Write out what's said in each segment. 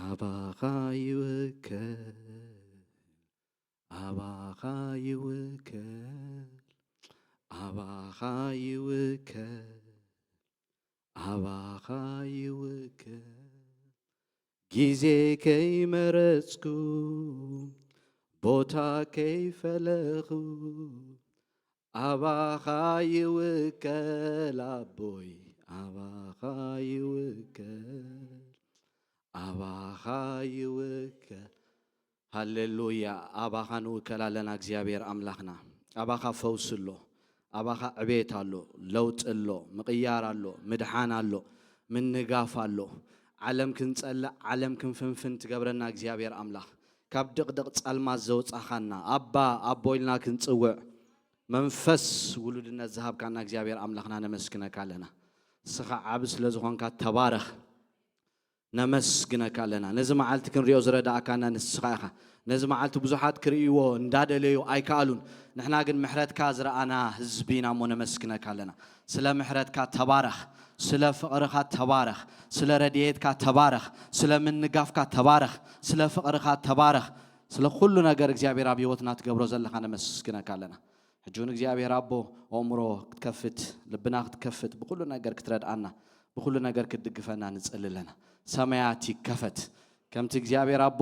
አባኻ ይውከል አባኻ ይውከል አባኻ ይውከል አባኻ ይውከል ጊዜ ከይመረጽኩ ቦታ ከይፈለኹ አባኻ ይውከል አቦይ አባኻ ይውከል አባኻ ይውከል ሃሌሉያ አባኻ ንውከል ኣለና እግዚአብሔር አምላኽና አባኻ ፈውስ ኣሎ አባኻ ዕቤት ኣሎ ለውጥ ኣሎ ምቕያር ኣሎ ምድሓን ኣሎ ምንጋፍ ኣሎ ዓለም ክንጸልዕ ዓለም ክንፍንፍን ትገብረና እግዚአብሔር አምላኽ ካብ ድቕድቕ ጸልማት ዘውጻኻና አባ አቦይልና ክንጽውዕ መንፈስ ውሉድነት ዝሃብካና እግዚአብሔር አምላኽና ነመስግነካ ኣለና ስኻ ዓብ ስለ ዝኾንካ ተባረኽ ነመስግነካ ኣለና ነዚ መዓልቲ ክንሪኦ ዝረዳእካና ንስኻ ኢኻ ነዚ መዓልቲ ብዙሓት ክርእይዎ እንዳደለዩ ኣይከኣሉን ንሕና ግን ምሕረትካ ዝረኣና ህዝቢ ኢና እሞ ነመስግነካ ኣለና ስለ ምሕረትካ ተባረኽ ስለ ፍቕርኻ ተባረኽ ስለ ረድኤትካ ተባረኽ ስለ ምንጋፍካ ተባረኽ ስለ ፍቕርኻ ተባረኽ ስለ ኩሉ ነገር እግዚአብሔር ኣብ ህይወትና ትገብሮ ዘለኻ ነመስግነካ ኣለና ሕጁን እግዚአብሔር አቦ አእምሮ ክትከፍት ልብና ክትከፍት ብኩሉ ነገር ክትረድኣና ብኩሉ ነገር ክትድግፈና ንጽልለና ሰማያት ይከፈት ከምቲ እግዚአብሔር አቦ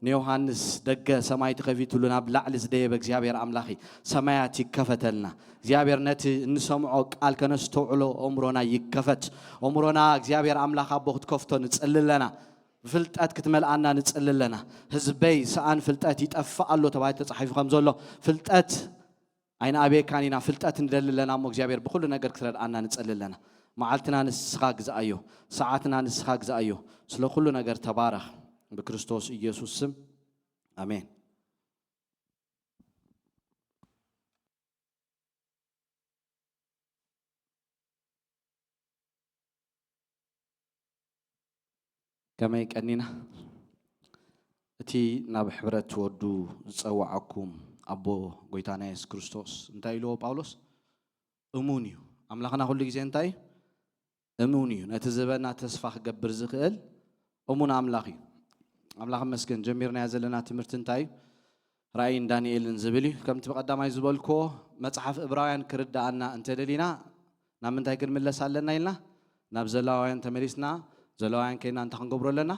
ንዮሐንስ ደገ ሰማይ ተኸፊቱልና ብላዕሊ ዝደየበ እግዚአብሔር አምላኺ ሰማያት ይከፈተልና እግዚአብሔር ነቲ እንሰምዖ ቃል ከነስተውዕሎ አእምሮና ይከፈት አእምሮና እግዚአብሔር አምላኽ አቦ ክትከፍቶ ንጽልለና ፍልጠት ክትመልአና ንጽልለና ህዝበይ ሰአን ፍልጠት ይጠፋ ኣሎ ተባሂሉ ተጻሒፉ ከም ዘሎ ፍልጠት አይና አቤካኒና ፍልጠት እንደልለና ሞ እግዚአብሔር በኩሉ ነገር ክትረዳአና ንጽልለና መዓልትና ንስኻ ግዛአዮ ሰዓትና ንስኻ ግዛአዮ ስለ ኩሉ ነገር ተባረኽ በክርስቶስ ኢየሱስ ስም አሜን ከመይ ቀኒና እቲ ናብ ሕብረት ወዱ ዝጸዋዓኩም አቦ ጎይታና ኢየሱስ ክርስቶስ እንታይ ኢልዎ ጳውሎስ እሙን እዩ አምላኽና ሁሉ ጊዜ እንታይ እሙን እዩ ነቲ ዝበና ተስፋ ክገብር ዝኽእል እሙን አምላኽ እዩ አምላኽ መስገን ጀሚርና ያዘለና ትምህርት እንታይ ራእይ ዳንኤልን ዝብል እዩ ከምቲ በቀዳማይ ዝበልኮ መጽሐፍ ዕብራውያን ክርዳአና እንተደሊና ናብ ምንታይ ክንምለስ ኣለና ኢልና ናብ ዘሌዋውያን ተመሊስና ዘሌዋውያን ከይና እንታይ ክንገብሮ ኣለና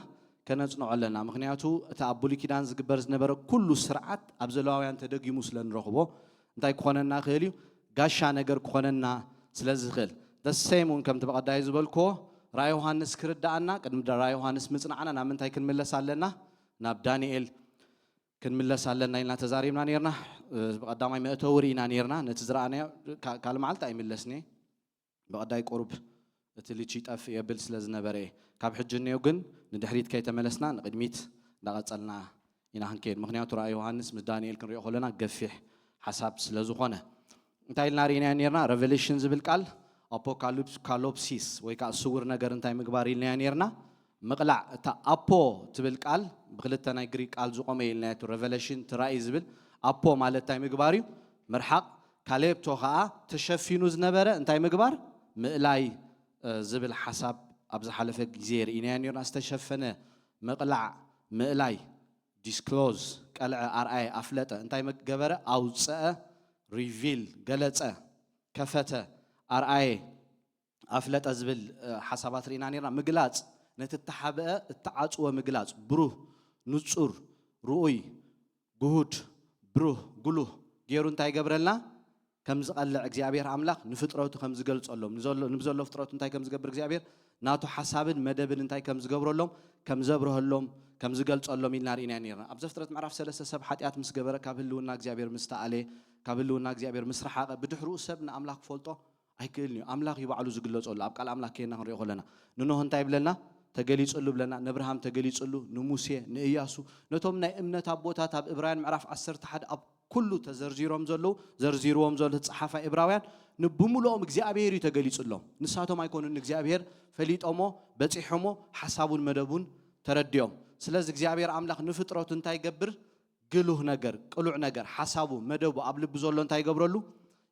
ከነጽንዖ ኣለና ምክንያቱ እቲ ኣብ ብሉይ ኪዳን ዝግበር ዝነበረ ኩሉ ስርዓት ኣብ ዘሌዋውያን ተደጊሙ ስለንረኽቦ እንታይ ክኾነና ክእል እዩ ጋሻ ነገር ክኾነና ስለዝኽእል ደሰይሙን ከምቲ በቀዳይ ዝበልኮ ራእይ ዮሐንስ ክርዳአና ቅድሚ ራእይ ዮሐንስ ምጽናዕና ናብ ምንታይ ክንምለስ ኣለና ናብ ዳንኤል ክንምለስ ኣለና ኢልና ተዛሪብና ነርና በቀዳማይ መእተው ሪኢና ነርና ነቲ ዝረኣናዮ ካልመዓልቲ ኣይምለስኒ በቀዳይ ቁርብ እቲ ልጅ ይጠፍ የብል ስለዝነበረ ካብ ሕጂ እኒኦ ግን ንድሕሪት ከይተመለስና ንቅድሚት እንዳቐጸልና ኢና ክንከይድ ምክንያቱ ራእይ ዮሐንስ ምስ ዳንኤል ክንሪኦ ከለና ገፊሕ ሓሳብ ስለዝኾነ እንታይ ኢልና ሪኢና ነርና ሬቨሌሽን ዝብል ቃል አፖካሊፕሲስ ወይ ከዓ ስውር ነገር እንታይ ምግባር ኢልና ነርና ምቕላዕ እታ አፖ ትብል ቃል ብክልተ ናይ ግሪክ ቃል ዝቆመ ኢልና ሬቨሌሽን ትራእይ ዝብል አፖ ማለት እንታይ ምግባር እዩ ምርሓቅ ካሌፕቶ ከዓ ተሸፊኑ ዝነበረ እንታይ ምግባር ምእላይ ዝብል ሓሳብ ኣብ ዝሓለፈ ግዜ ርኢና ነርና ዝተሸፈነ ምቕላዕ ምእላይ ዲስክሎዝ ቀልዐ አርአየ ኣፍለጠ እንታይ ገበረ ኣውፅአ ሪቪል ገለጸ ከፈተ አርአየ ኣፍለጠ ዝብል ሓሳባት ርኢና ነርና ምግላጽ ነቲ ተሓበአ እተዓጽወ ምግላጽ ብሩህ ንጹር ርኡይ ጉሁድ ብሩህ ጉሉህ ገይሩ እንታይ ገብረልና ከም ዝቐልዕ እግዚአብሔር አምላኽ ንፍጥረቱ ከም ዝገልጸሎም ንብዘሎ ፍጥረቱ እንታይ ከም ዝገብር እግዚአብሔር ናቱ ሓሳብን መደብን እንታይ ከም ዝገብረሎም ከም ዘብርህሎም ከም ዝገልጸሎም ኢልና ርኢና ነርና ኣብ ዘፍጥረት ምዕራፍ 3 ሰብ ኃጢአት ምስ ገበረ ካብ ህልውና እግዚአብሔር ምስ ተኣለ ካብ ህልውና እግዚአብሔር ምስ ረሓቐ ብድሕሪኡ ሰብ ንኣምላኽ ክፈልጦ ኣይክእልን እዩ አምላኽ ይባዕሉ ዝግለጸሉ ኣብ ቃል አምላኽ ከይና ክንሪኦ ከለና ንኖህ እንታይ ብለና ተገሊጹሉ ብለና ንኣብርሃም ተገሊጹሉ ንሙሴ ንኢያሱ ነቶም ናይ እምነት ኣቦታት ኣብ ዕብራውያን ምዕራፍ 11 ኣብ ኩሉ ተዘርዚሮም ዘለው ዘርዚርዎም ዘሎ ጻሓፋይ ዕብራውያን ንብሙሉኦም እግዚአብሔር ተገሊጹሎም ንሳቶም ኣይኮኑን እግዚአብሔር ፈሊጦሞ በጺሖሞ ሓሳቡን መደቡን ተረድዮም ስለዚ እግዚአብሔር አምላኽ ንፍጥረቱ እንታይ ይገብር ግሉህ ነገር ቅሉዕ ነገር ሓሳቡ መደቡ ኣብ ልብ ዘሎ እንታይ ይገብረሉ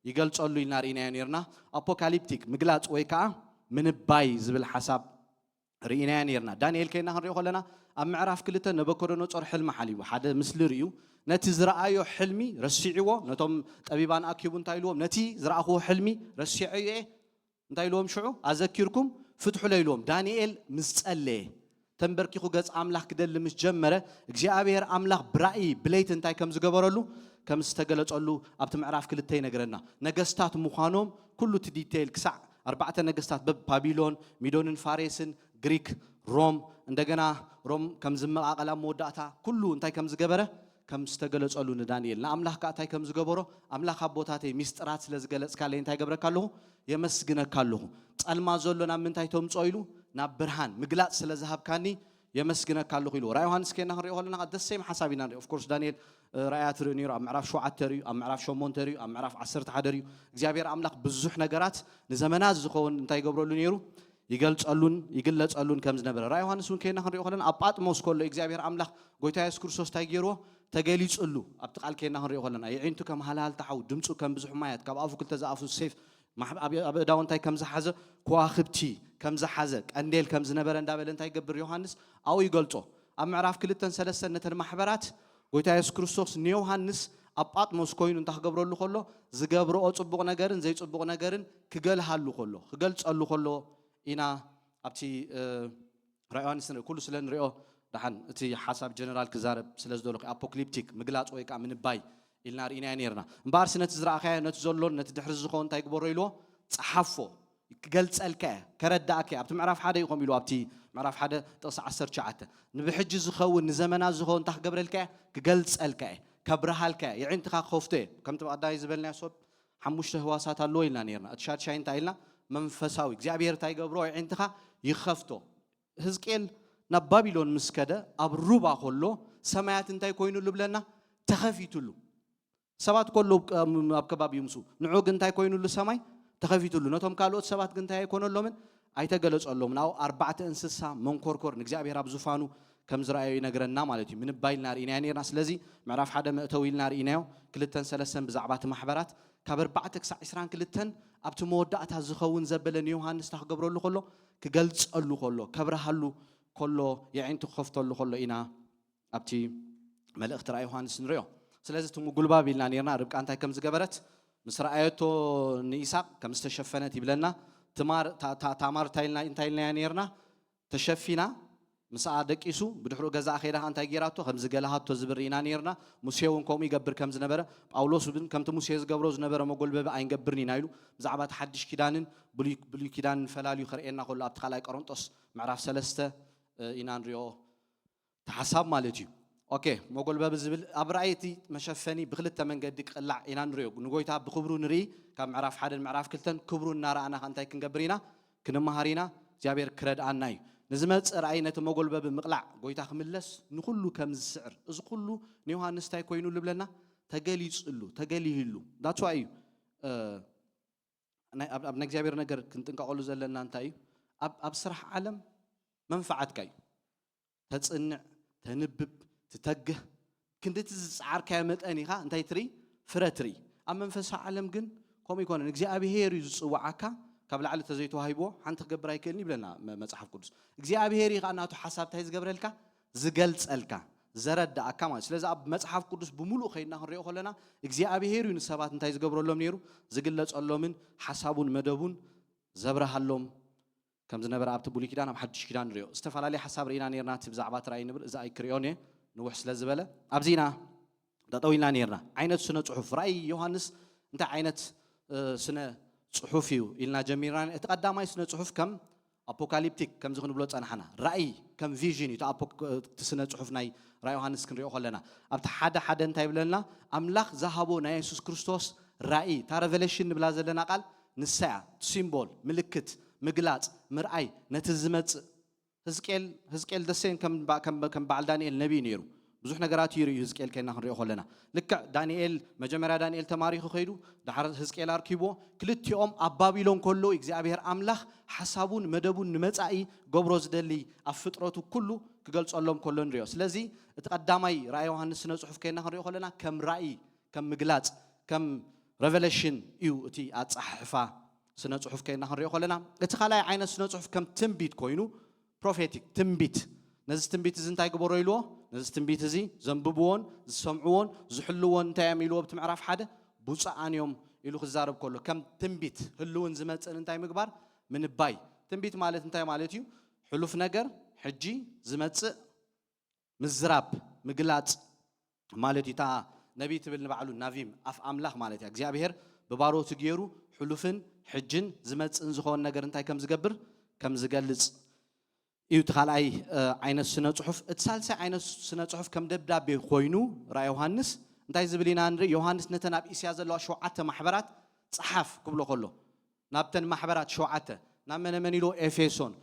ይገልጸሉ ኢልና ርኢና ነርና አፖካሊፕቲክ ምግላጽ ወይ ከዓ ምንባይ ዝብል ሓሳብ رئينا نيرنا دانيال كينا هنريو خلنا أم عرف كلتا نبكرنوصر حلم حليو حدا مثل ريو نتي زرعايو حلمي رسيعيو نتوم طبيبان أكيبون تايلوم نتي زرعه حلمي رسيعيه نتايلوم شعو أذكركم فتحوا ليلوم دانيال مسألة تنبركيخو جز أملاك كدل مش جمرة እግዚአብሔር أملاك برأي بليت انتاي كم زجبرلو كم استجلت قالو أبتم عرف كلتين نجرنا نجستات مخانوم كله تديتيل كسع 4 نجستات بابيلون ميدون فارسن غريك روم عندنا روم كم زم أقل مودعتا كله انتاي كم زجبره كم استجلت قالو ندانيال نأملاك كاتاي كم زجبره أملاك أبوتاتي مسترات لزجلت كالين تاي جبره كله يمسجنا كله المازولنا من تاي توم صايلو نابرهان مقلات سلذهب كاني يمسجنا كله خيلو رأي يوحنس كنا هنري هولنا قد السيم حسابنا of course دانيال رأيات رنيرو أم عرف شو عتريو أم عرف شو مونتريو أم عرف عسرت حدريو እግዚአብሔር أملاك بزح نجارات نزمنات زخون انتي قبرو لنيرو يقلت قالون كم زنبر رأي يوحنس كنا هنري هولنا أبعد موسكول እግዚአብሔር أملاك قويتا يسكرسوس تايجيرو تجليج قلو أبتقال كنا هنري هولنا يعينتو كم حلال تحو دمتو كم بزح مايات كم أفو كل تزافو السيف أبي داون تاي كم زحزة كواخبتي كم زحزة أنديل كم زنبر اندابل انتي قبر يوحنس أو يقلتو أم عرف كلتن سلسلة نتر محبرات قويتا يسكرسوس يوحنس أبعد موسكوين انتح قبرو اللو خلو زقبرو أو تصبغ نجارن زي تصبغ نجارن كقال هالو خلو خقلت قالو خلو إنا أبتي رأيوان سنة كل سلن رأيو دحن تي حسب جنرال كزارب سلز دولك أبوكليبتيك مقلات ويك من باي النار إنا نيرنا مبارس نتزرع خير نتزولون نتدحرز خون تايك بوريلو صحفو قلت سألك كرداك أبتي معرف حدا يقوم يلو أبتي معرف حدا تصع عسر شعته نبحج زخون نزمنا زخون تح قبر الك قلت سألك كبرها الك يعني تخا خوفته كم تبغى دايز بالنا صوب حموش هواسات اللو إلنا نيرنا أتشاد شاين تايلنا منفساوي زعبير تاي قبرو يعني تخا يخفتو هزكيل نبابيلون مسكدة أبروبا خلو سماعات انتاي كوينو لبلنا تخفيتلو سبات كله أبكباب يمسو نعوق انتاي كوينو لسماي تخفيتلو نتهم كالوت سبات انتاي كونو لمن أيتجلس الله من أو 4 إنسان من كوركور نجزع بيراب زفانو كم زرعي نجرنا مالتي من بايل نار إناني ناس لذي معرف حدا متويل نار إناو كلتن سلسن بزعبات محبرات كبر بعتك سعسران كلتن أبتو مودعت هزخون زبلن يوهان استحقبروا له كله كجلس الله كله كبر حلو كله يعني تخفت الله كله إنا أبتي ملك ترى يوهان سنريو سلازة تمو قلبا بيلنا نيرنا ربك أنت كم زجبرت مسرعيته نيساق كم استشفنت يبلنا تمار تايلنا نيرنا تشفينا مساعدك إسو بدحرو جزاء خيرها أنت جيراتو خمس جلها تزبرينا نيرنا مسيون كومي يجبر كم زنبرة أولوس بن كم تمسيز جبروز نبرة ما قول ببا عين جبرني نايلو زعبات حدش كدانن بلي كدان فلالي خرقنا كل أبتخلاك أرنتوس معرف سلسته إنان ريو تحسب مالتي أوكي ما قول ببا زبل أبرأيتي مشفني بخلت من قدك قلع إنان ريو نقول تاب بخبرو نري كم معرف حد المعرف كلتن كبرو النار أنا أنت كن جبرينا كنا مهارينا جابير كرد عن ناي نزمت رأينا تمقول باب مقلع قويت أخملس نخلو كم السعر إذ خلو نيوها نستاي كوينو اللي بلنا تجلي يسألو تجلي هلو ده شو أيو أنا أبنك جابير نجر كنت نقول زلنا أنت أيو أبصرح علم منفعت كاي تتصنع تنبب تتجه كنت تزعر كامت أنيها أنت تري فرتري أما منفس علم جن كم يكون نجزي أبي هيري وعكا قبل على تزيتو هايبو حنت قبر هيكلني بلنا مصحف قدس جزي أبي هيري قانا تحسب تهز قبر لك زقلت ألك زرد أكمل لذا أب مصحف قدس بملو خيرنا هنريو خلنا جزي أبي هيري نسبات نتهز قبر لهم نيرو زقلت الله من حسابون مدبون زبره اللهم كم زنبر أبت بولي كده أنا بحدش كده نريو استفعل عليه حساب رينا نيرنا تبزعبات رأي نبر إذا أي كريوني نوحس لزبلة أبزينا ده طويلنا نيرنا عينت سنة صحف رأي يوحنس أنت عينت سنة صحفيو إلنا جميران اتقدم أي سنة صحف كم أبوكاليبتيك كم زخن بلوت أنا حنا رأي كم فيجن يتا أبوك سنة صحف ناي رأي يوحنس كنريو خلنا أبت حدا انتهي بلنا أملاك ذهبوا نا يسوع كريستوس رأي تارفليشن بلازلنا قال نساء سيمبول ملكت مقلات مرأي نتزمت هزكيل دسين كم بعد دانيال نبي نيرو بزح نجارات يري هزكيل كنا هنريو خلنا لك دانيال مجمرة دانيال تماريخ خيرو دحر هزكيل أركيبو كلت يوم أبابيلون كله إجزابير أملاخ حسابون مدبون نمتعي قبروز دلي أفترته كله كقلت اللهم كله نريوس لذي تقدمي رأي يوحنس نصحف كنا هنريو خلنا كم رأي كم مقلات كم revelation يو تي أتصحفا سنة صحف كنا هنريو خلنا اتخلى عين سنة صحف كم تنبيت كوينو ፕሮፌቲክ ትንቢት ነዚ ትንቢት እዚ እንታይ ግበሮ ኢልዎ ነዚ ትንቢት እዚ ዘንብብዎን ዝሰምዕዎን ዝሕልዎን እንታይ እዮም ኢልዎ ብትምዕራፍ ሓደ ብፁዓን እዮም ኢሉ ክዛረብ ከሎ ከም ትንቢት ህልውን ዝመፅእ እንታይ ምግባር ምንባይ ትንቢት ማለት እንታይ ማለት እዩ ሕሉፍ ነገር ሕጂ ዝመፅእ ምዝራብ ምግላጽ ማለት ይታ ነቢይ ትብል ንባዕሉ ናቪም አፍ አምላኽ ማለት ያ እግዚአብሔር በባሮቱ ገይሩ ሕሉፍን ሕጅን ዝመፅእን ዝኾን ነገር እንታይ ከም ዝገብር ከም ዝገልጽ እዩ ተኻልኣይ ዓይነት ስነ ጽሑፍ እትሳልሳይ ዓይነት ስነ ጽሑፍ ከም ደብዳቤ ኮይኑ ራእይ ዮሐንስ እንታይ ዝብል ኢና ንርኢ ዮሐንስ ነተን ኣብ እስያ ዘለዋ 7 ማሕበራት ጽሓፍ ክብሎ ከሎ ናብተን ማሕበራት 7 ናብ መን ኢሎ ኤፌሶን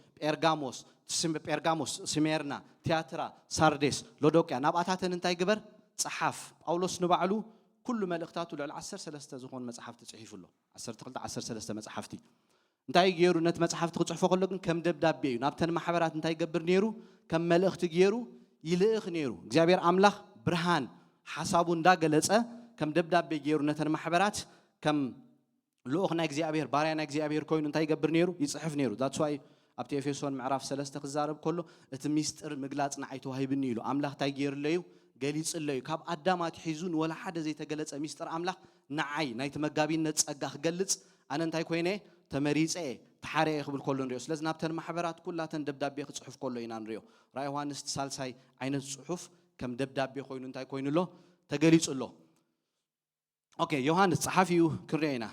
ጴርጋሞስ ስሜርና ቲያትራ ሳርዴስ ሎዶቅያ ናብኣታተን እንታይ ግበር ጽሓፍ ጳውሎስ ንባዕሉ ኩሉ መልእኽታቱ ልዕሊ 13 ዝኾኑ መጽሓፍቲ ጽሒፉሎ 12 መጽሓፍቲ እንታይ ገይሩ ነት መጽሓፍቲ ክጽሕፎ ከሎ ግን ከም ደብዳቤ እዩ ናብተን ማሕበራት እንታይ ገብር ነይሩ ከም መልእኽቲ ገይሩ ይልእኽ ነይሩ እግዚአብሔር አምላኽ ብርሃን ሓሳቡ እንዳገለጸ ከም ደብዳቤ ገይሩ ነተን ማሕበራት ከም ልኡኽ ናይ እግዚአብሔር ባርያ ናይ እግዚአብሔር ኮይኑ እንታይ ገብር ነይሩ ይጽሕፍ ነይሩ that's why ኣብቲ ኤፌሶን ምዕራፍ 3 ክዛረብ ከሎ እቲ ሚስጥር ምግላጽ ንዓይ ተዋሂብኒ ኢሉ አምላኽ እንታይ ገይርለዩ ገሊጽለዩ ካብ ኣዳማት ሒዙን ወላ ሓደ ዘይተገለጸ ሚስጥር አምላኽ ንዓይ ናይቲ መጋቢነት ጸጋ ክገልጽ ኣነ እንታይ ኮይነ ተመሪጸ ተሓረየ ክብል ከሎ ንሪኦ ስለዚ ናብተን ማሕበራት ኩላተን ደብዳቤ ክጽሕፍ ከሎ ኢና ንሪኦ ራእይ ዮሐንስ ሳልሳይ ዓይነት ጽሑፍ ከም ደብዳቤ ኮይኑ እንታይ ኮይኑሎ ተገሊጹሎ ኦኬ ዮሐንስ ጸሓፊዩ ክንሪኦ ኢና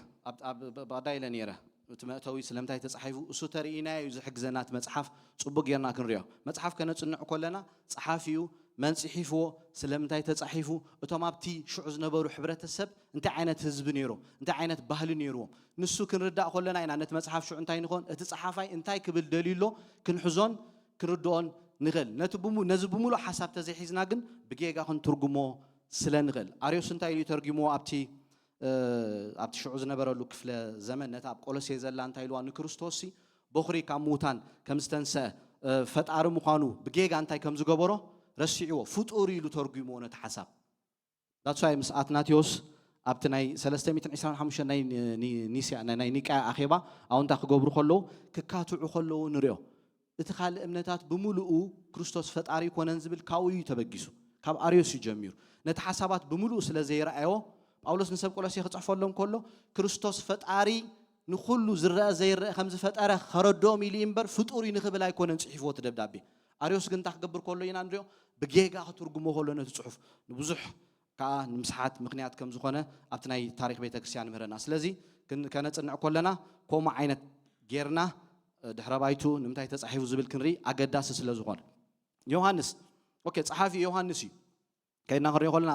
ባዳይለ ነይረ እቲ መእተዊ ስለምንታይ ተጻሒፉ እሱ ተርኢናዮ ዝሕግዘናት መጽሓፍ ጽቡቕ ጌርና ክንሪኦ መጽሓፍ ከነጽንዕ ከለና ጸሓፊዩ መን ጽሒፍዎ ስለምንታይ ተጻሒፉ እቶም ኣብቲ ሽዑ ዝነበሩ ሕብረተሰብ እንታይ ዓይነት ህዝቢ ነይሮ እንታይ ዓይነት ባህሊ ነይርዎም ንሱ ክንርዳእ ከለና ኢና ነቲ መጽሓፍ ሽዑ እንታይ ንኾን እቲ ጸሓፋይ እንታይ ክብል ደሊሎ ክንሕዞን ክንርድኦን ንኽእል ነዚ ብምሉእ ሓሳብ ተዘይሒዝና ግን ብጌጋ ክንትርጉሞ ስለንኽእል ኣርዮስ እንታይ ኢሉ ተርጊሞ ኣብቲ ሽዑ ዝነበረሉ ክፍለ ዘመን ነታ ኣብ ቆሎሴ ዘላ እንታይ ኢልዋ ንክርስቶስ በኹሪ ካብ ሙታን ከም ዝተንስአ ፈጣሪ ምዃኑ ብጌጋ እንታይ ከም ዝገበሮ ረሲዕዎ ፍጡር ኢሉ ተርጉሞ ነቲ ሓሳብ that's why ምስ አትናቴዎስ ኣብቲ ናይ 325 ናይ ኒስያ ናይ ኒቃያ ኣኼባ ኣው እንታይ ክገብሩ ከለዉ ክካትዑ ከለዉ ንሪኦ እቲ ካልእ እምነታት ብምሉኡ ክርስቶስ ፈጣሪ ኮነን ዝብል ካብኡ እዩ ተበጊሱ ካብ ኣርዮስ እዩ ጀሚሩ ነቲ ሓሳባት ብምሉኡ ስለ ዘይረኣዮ ጳውሎስ ንሰብ ቆሎሴ ክጽሕፈሎም ከሎ ክርስቶስ ፈጣሪ ንኹሉ ዝረአ ዘይረአ ከም ዝፈጠረ ከረዶም ኢሉ እምበር ፍጡር ንኽብል ኣይኮነን ጽሒፍዎ እቲ ደብዳቤ ኣርዮስ ግን እንታይ ክገብር ከሎ ኢና ንሪኦ ብጌጋ ክትርጉሞ ከሎ ነቲ ጽሑፍ ንብዙሕ ከዓ ንምስሓት ምክንያት ከም ዝኾነ ኣብቲ ናይ ታሪክ ቤተክርስትያን ምህረና ስለዚ ከነጽንዕ ከለና ከምኡ ዓይነት ጌርና ድሕረ ባይቱ ንምንታይ ተጻሒፉ ዝብል ክንርኢ ኣገዳሲ ስለ ዝኾነ ዮሐንስ ኦኬ ጸሓፊ ዮሐንስ እዩ ከይድና ክንሪኦ ከለና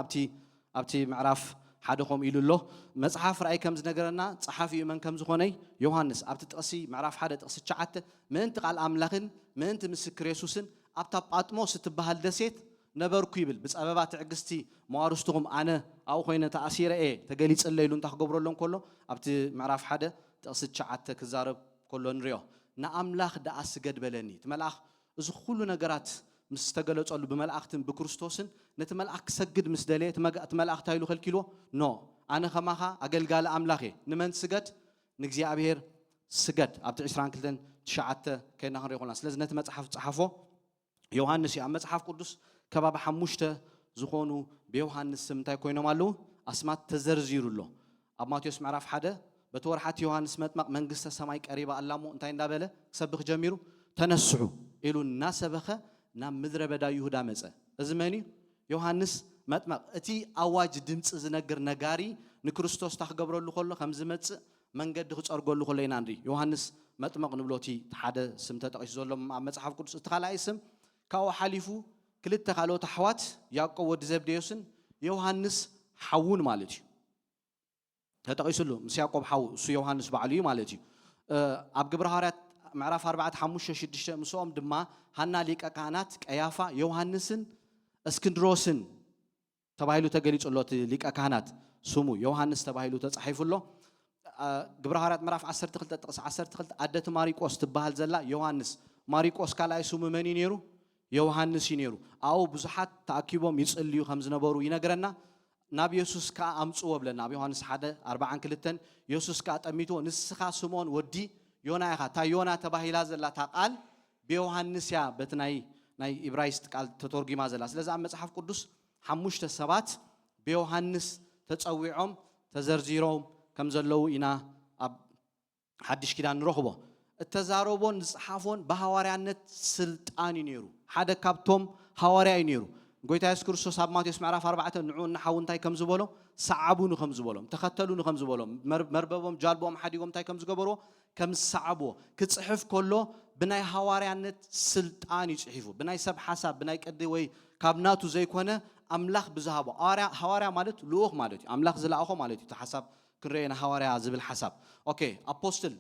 ኣብቲ ምዕራፍ ሓደ ከም ኢሉ ኣሎ መጽሓፍ ራእይ ከም ዝነገረና ጸሓፊ መን ከም ዝኾነይ ዮሐንስ ኣብቲ ጥቕሲ ምዕራፍ 1 ጥቕሲ 9 ምእንቲ ቃል ኣምላኽን ምእንቲ ምስክር ኢየሱስን ኣብታ ጳጥሞስ እትበሃል ደሴት ነበርኩ ይብል ብጸበባ ትዕግስቲ መዋርስቱኹም ኣነ ኣብኡ ኮይነ ተኣሲረ እየ ተገሊጸለይሉ እንታይ ክገብረሎም ከሎ ኣብቲ ምዕራፍ 1 ጥቕሲ 9 ክዛረብ ከሎ ንሪኦ ንኣምላኽ ደኣ ስገድ በለኒ እቲ መልኣኽ እዚ ኩሉ ነገራት ምስ ተገለጸሉ ብመላእኽትን ብክርስቶስን ነቲ መልኣኽ ክሰግድ ምስ ደለየ እቲ መልኣኽ እንታይ ኢሉ ከልኪልዎ ኖ ኣነ ኸማኻ ኣገልጋሊ ኣምላኽ እየ ንመን ስገድ ንእግዚአብሔር ስገድ ኣብቲ 22:9 ከይድና ክንሪኦ ከለና ስለዚ ነቲ መጽሓፍ ጸሓፎ ዮሐንስ እዩ ኣብ መጽሓፍ ቅዱስ ከባቢ 5 ዝኾኑ ብዮሐንስ ስም እንታይ ኮይኖም ኣለዉ ኣስማት ተዘርዚሩሎ ኣብ ማቴዎስ ምዕራፍ 1 በተወርሓት ዮሐንስ መጥመቕ መንግስተ ሰማይ ቀሪባ ኣላሞ እንታይ እንዳበለ ክሰብኽ ጀሚሩ ተነስሑ ኢሉ እናሰበኸ ናብ ምድረ በዳ ይሁዳ መጸ እዚ መን እዩ ዮሐንስ መጥመቕ እቲ ኣዋጅ ድምፂ ዝነግር ነጋሪ ንክርስቶስ ታክገብረሉ ከሎ ከም ዝመጽእ መንገዲ ክጸርገሉ ከሎ ኢና ንርኢ ዮሐንስ መጥመቕ ንብሎቲ ሓደ ስም ተጠቂሱ ዘሎ ኣብ መጽሓፍ ቅዱስ እቲ ካልኣይ ስም ካብኡ ሓሊፉ ክልተ ካልኦት ኣሕዋት ያዕቆብ ወዲ ዘብዴዎስን ዮሐንስ ሓውን ማለት እዩ ተጠቂሱሉ ምስ ያዕቆብ ሓው እሱ ዮሐንስ በዓሉ እዩ ማለት እዩ ኣብ ግብረ ሐዋርያት ምዕራፍ 4:5-6 ምስኦም ድማ ሃና ሊቀ ካህናት ቀያፋ ዮሐንስን እስክንድሮስን ተባሂሉ ተገሊጹሎ ሊቀ ካህናት ስሙ ዮሐንስ ተባሂሉ ተጻሒፉሎ ግብረ ሐዋርያት ምዕራፍ 12:12 ኣደት ማሪቆስ ትበሃል ዘላ ዮሐንስ ማሪቆስ ካልኣይ ስሙ መን ነይሩ ዮሐንስ ነይሩ ኣው ብዙሓት ተኣኪቦም ይጽልዩ ከም ዝነበሩ ይነግረና ናብ ኢየሱስ ካ ኣምጽዎ ብለና ኣብ ዮሐንስ 1:42 ኢየሱስ ካ ጠሚቶ ንስኻ ስምዖን ወዲ ዮና ኢኻ ታ ዮና ተባሂላ ዘላ ታ ቃል بيوحنس يا بتناي ناي إبرايست قال تترجي ما زلا ስለዚህ ኣብ መጽሓፍ ቅዱስ ሓሙሽተ ሰባት بيوحنس ተጸዊዖም ተዘርዚሮም ከም ዘለው ኢና ኣብ ሓድሽ ኪዳን ንረኽቦ እተዛረቦን ዝጽሓፎን በሐዋርያነት ስልጣን ይነሩ ሓደ ካብቶም ሐዋርያ ይነሩ ጎይታ ኢየሱስ ክርስቶስ ኣብ ማቴዎስ ምዕራፍ 4 ንዑን ንሓውንታይ ከም ዝበሎ ሰዓቡን ከም ዝበሎም ተኸተሉን ከም ዝበሎም መርበቦም ጃልቦም ሓዲጎም ታይ ከም ዝገበሮ ከም ሰዓቦ ክጽሕፍ ከሎ ብናይ ሐዋርያነት ስልጣን ይጽሕፉ ብናይ ሰብ ሐሳብ ብናይ ቀዲ ወይ ካብናቱ ዘይኮነ ኣምላኽ ብዝሃቦ ሐዋርያ ማለት ልኡኽ ማለት እዩ ኣምላኽ ዝለኣኾ ማለት እዩ ተሐሳብ ክንረየና ሐዋርያ ዝብል ሐሳብ ኦኬ አፖስትል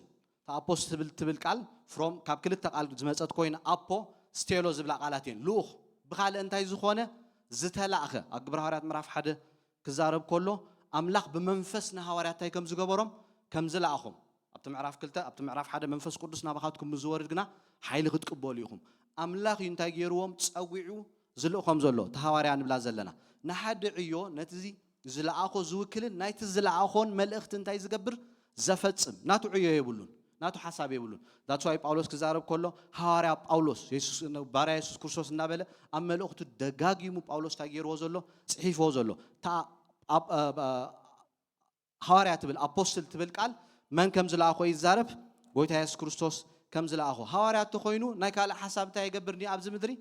አፖስትል ትብል ቃል ፍሮም ካብ ክልተ ቃል ዝመጸት ኮይና አፖ ስቴሎ ዝብላ ቃላት እየን ልኡኽ ብኻልእ እንታይ ዝኾነ ዝተላእኸ ኣብ ግብረ ሐዋርያት ምዕራፍ 1 ክዛረብ ከሎ ኣምላኽ ብመንፈስ ንሐዋርያት ታይ ከም ዝገበሮም ከም ዝለኣኾም ኣብቲ ምዕራፍ 2 ኣብቲ ምዕራፍ 1 መንፈስ ቅዱስ ናባኻትኩም ዝወርድ ግና ሓይሊ ክትቅበሉ ኢኹም ኣምላኽ እዩ እንታይ ገይርዎም ጸዊዑ ዝልእኾም ዘሎ ተሐዋርያ ንብላ ዘለና ንሓደ ዕዮ ነቲ ዝለኣኾ ዝውክልን ናይቲ ዝለኣኾን መልእኽቲ እንታይ ዝገብር ዘፈጽም ናቱ ዕዮ የብሉን ናቱ ሐሳብ የብሉን that's why ጳውሎስ ክዛረብ ከሎ ሐዋርያ ጳውሎስ ኢየሱስ ባሪያ ኢየሱስ ክርስቶስ እናበለ ኣብ መልእኽቱ ደጋጊሙ ጳውሎስ ታገይርዎ ዘሎ ጽሒፍዎ ዘሎ ሐዋርያ ትብል አፖስትል ትብል ቃል መን ከም ዝለኣኾ ይዛረብ ጎይታ ኢየሱስ ክርስቶስ ከም ዝለኣኾ ሐዋርያ ተኮይኑ ናይ ካልእ ሐሳብ እንታይ ይገብርኒ ኣብዚ ምድሪ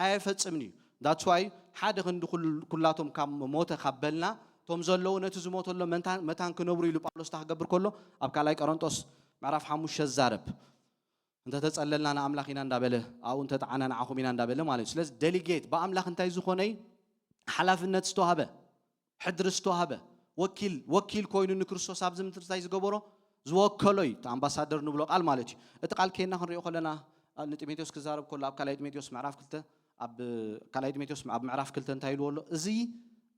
ኣይፈጽምኒ that's why ሓደ ክንዲ ኩላቶም ካብ ሞተ ካብልና ቶም ዘለው ነቲ ዝሞተሎ መታን ክነብሩ ኢሉ ጳውሎስ ታገብር ከሎ ኣብ ካልኣይ ቆሮንቶስ ምዕራፍ 5 ዛረብ እንተ ተጸለልና ንኣምላኽ ኢና እንዳበለ ኣው እንተ ተዓና ንዓኹም ኢና እንዳበለ ማለት ስለዚ ዴሊጌት በኣምላኽ እንታይ ዝኾነይ ሓላፍነት ዝተዋሃበ ሕድሪ ዝተዋሃበ ወኪል ኮይኑ ንክርስቶስ ኣብዚ ምድሪ እንታይ ዝገበሮ ዝወከሎይ ኣምባሳደር ንብሎ ቃል ማለት እዩ እቲ ቃል ከና ክንሪኦ ከለና ንጢሞቴዎስ ክዛረብ ከሎ ኣብ ካልኣይ ጢሞቴዎስ ምዕራፍ 2 ኣብ ካልኣይ ጢሞቴዎስ ኣብ ምዕራፍ 2 እንታይ ኢልዎ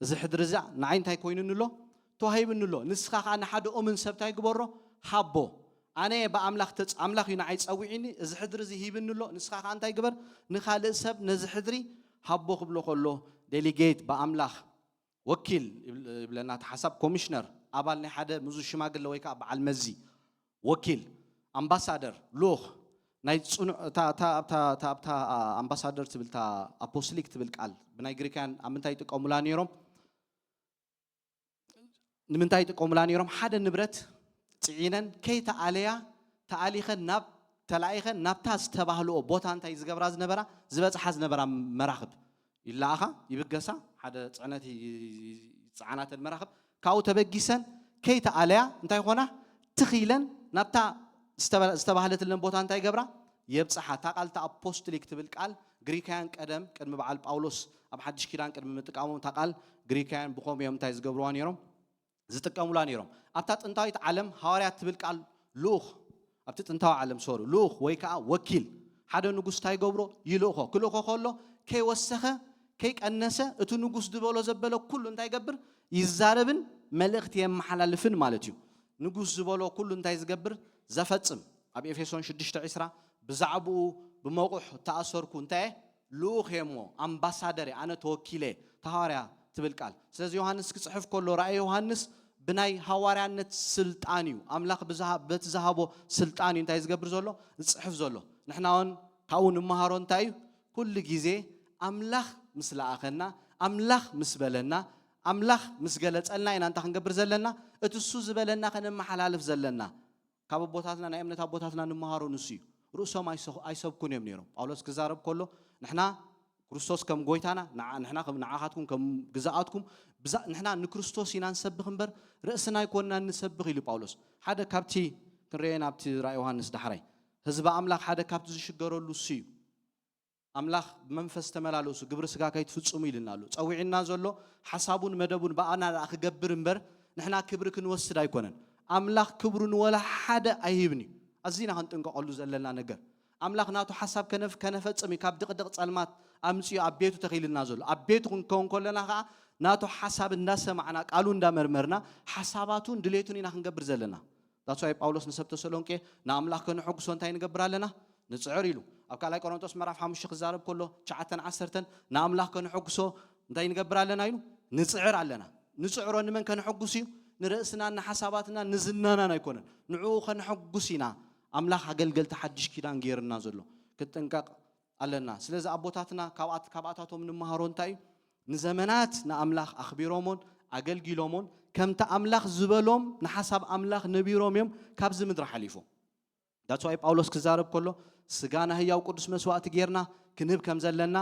እዚ ሕድሪ እዛ ንዓይ እንታይ ኮይኑንሎ ተዋሂብንሎ ንስኻ ከዓ ንሓደ ኦምን ሰብ እንታይ ግበሮ ሃቦ ኣነ በኣምላኽ ኣምላኽ እዩ ንዓይ ጸዊዕኒ እዚ ሕድሪ እዚ ሂብንሎ ንስኻ ከዓ እንታይ ግበር ንኻልእ ሰብ ነዚ ሕድሪ ሃቦ ክብሎ ከሎ ዴሊጌት በኣምላኽ ወኪል ይብለና ተሓሳብ ኮሚሽነር ኣባል ናይ ሓደ ምዙ ሽማግለ ወይ ከዓ በዓል መዚ ወኪል ኣምባሳደር ልኡኽ ናይ ጽኑዕ ta ኣምባሳደር ትብል ta አፖስቶሊክ ትብል ቃል ብናይ ግሪካን ኣብ ምንታይ ይጥቀሙላ ነይሮም ንምንታይ ይጥቀሙላ ነይሮም ሓደ ንብረት ጽዒነን ከይተኣለያ ተኣሊኸን ናብ ተላኢኸን ናብታ ዝተባህልኦ ቦታ እንታይ ዝገብራ ዝነበራ ዝበጽሓ ዝነበራ መራኽብ ይላኣኻ ይብገሳ ሓደ ጽዕነት ጽዓናተን መራኽብ ካው ተበጊሰን ከይተኣለያ እንታይ ኾና ትኺለን ናብታ ዝተባህለትለን ቦታ እንታይ ገብራ የብጽሓ ታቃልታ አፖስቶሊክ ትብል ቃል ግሪካያን ቀደም ቅድሚ በዓል ጳውሎስ ኣብ ሓድሽ ኪዳን ቅድሚ ምጥቃሞም ታቃል ግሪካያን ብኾም እዮም እንታይ ዝገብርዋ ነይሮም ዝጥቀሙላ ነይሮም ኣብታ ጥንታዊት ዓለም ሐዋርያት ትብል ቃል ልኡኽ ኣብቲ ጥንታዊ ዓለም ሶሩ ልኡኽ ወይ ከዓ ወኪል ሓደ ንጉስ እንታይ ገብሮ ይልእኾ ክልእኾ ከሎ ከይወሰኸ ከይቀነሰ እቲ ንጉስ ዝበሎ ዘበለ ኩሉ እንታይ ገብር ይዛረብን መልእኽቲ የመሓላልፍን ማለት እዩ ንጉስ ዝበሎ ኩሉ እንታይ ዝገብር ዘፈጽም ኣብ ኤፌሶን 6:20 ብዛዕባኡ ብመቁሕ ተኣሰርኩ እንታይ ልኡኽ የሞ ኣምባሳደር ኣነ ተወኪለ ተሐዋርያ ትብል ቃል ስለዚ ዮሐንስ ክጽሕፍ ከሎ ራእይ ዮሐንስ ብናይ ሐዋርያነት ስልጣን እዩ ኣምላኽ በቲ ዝሃቦ ስልጣን እዩ እንታይ ዝገብር ዘሎ ዝጽሕፍ ዘሎ ንሕናውን ካብኡ ንመሃሮ እንታይ እዩ ኩሉ ግዜ ኣምላኽ ምስ ለኣኸና ኣምላኽ ምስ በለና ኣምላኽ ምስ ገለጸልና ኢና እንታይ ክንገብር ዘለና እቲ እሱ ዝበለና ከነመሓላልፍ ዘለና ካብ ቦታትና ናይ እምነት ቦታትና ንመሃሮ ንሱ እዩ ርእሶም ኣይሰብኩን እዮም ነይሮም ጳውሎስ ክዛረብ ከሎ ንሕና ክርስቶስ ከም ጎይታና ንሕና ከም ንዓኻትኩም ከም ግዛኣትኩም ንሕና ንክርስቶስ ኢና ንሰብኽ እምበር ርእስና ይኮንና ንሰብኽ ኢሉ ጳውሎስ ሓደ ካብቲ ክንርአና ኣብቲ ራእይ ዮሐንስ ዳሕራይ ህዝቢ ኣምላኽ ሓደ ካብቲ ዝሽገረሉ እሱ እዩ ኣምላኽ ብመንፈስ ተመላለሱ ግብሪ ስጋ ከይትፍጽሙ ኢልና ኣሎ ጸዊዕና ዘሎ ሓሳቡን መደቡን በኣና ክገብር እምበር ንሕና ክብሪ ክንወስድ ኣይኮነን ኣምላኽ ክብሩን ወላ ሓደ ኣይሂብኒ ኣዚና ክንጥንቀቐሉ ዘለና ነገር ኣምላኽ ናቱ ሓሳብ ከነፈጽም ካብ ድቕድቕ ጸልማት ኣምጽኡ ኣብ ቤቱ ተኺልና ዘሎ ኣብ ቤቱ ክንከውን ከለና ከዓ ናቱ ሓሳብ እንዳሰማዕና ቃሉ እንዳመርመርና ሓሳባቱን ድሌቱን ኢና ክንገብር ዘለና that's why ጳውሎስ ንሰብ ተሰሎንቄ ንኣምላኽ ከንሕጉሶ እንታይ ንገብር ኣለና ንጽዕር ኢሉ ኣብ ካልኣይ ቆሮንቶስ ምዕራፍ 5 ክዛረብ ከሎ 9:10 ንኣምላኽ ከንሕጉሶ እንታይ ንገብር ኣለና ኢሉ ንጽዕር ኣለና ንጽዕሮ ንመን ከንሕጉስ እዩ ንርእስና ንሓሳባትና ንዝናና ኣይኮነን ንዑ ከንሕጉስ ኢና ኣምላኽ ኣገልገልቲ ሓድሽ ኪዳን ገይርና ዘሎ كتنقق ኣለና ስለዚ ኣቦታትና ካብኣታቶም ንመሃሮ እንታይ ንዘመናት ንኣምላኽ ኣኽቢሮሞን ኣገልጊሎሞን ከምታ ኣምላኽ ዝበሎም ንሓሳብ ኣምላኽ ነቢሮም እዮም ካብዚ ምድሪ ሓሊፎም that's why ጳውሎስ ክዛረብ ከሎ ስጋና ህያው ቅዱስ መስዋዕቲ ጌርና ክንህብ ከም ዘለና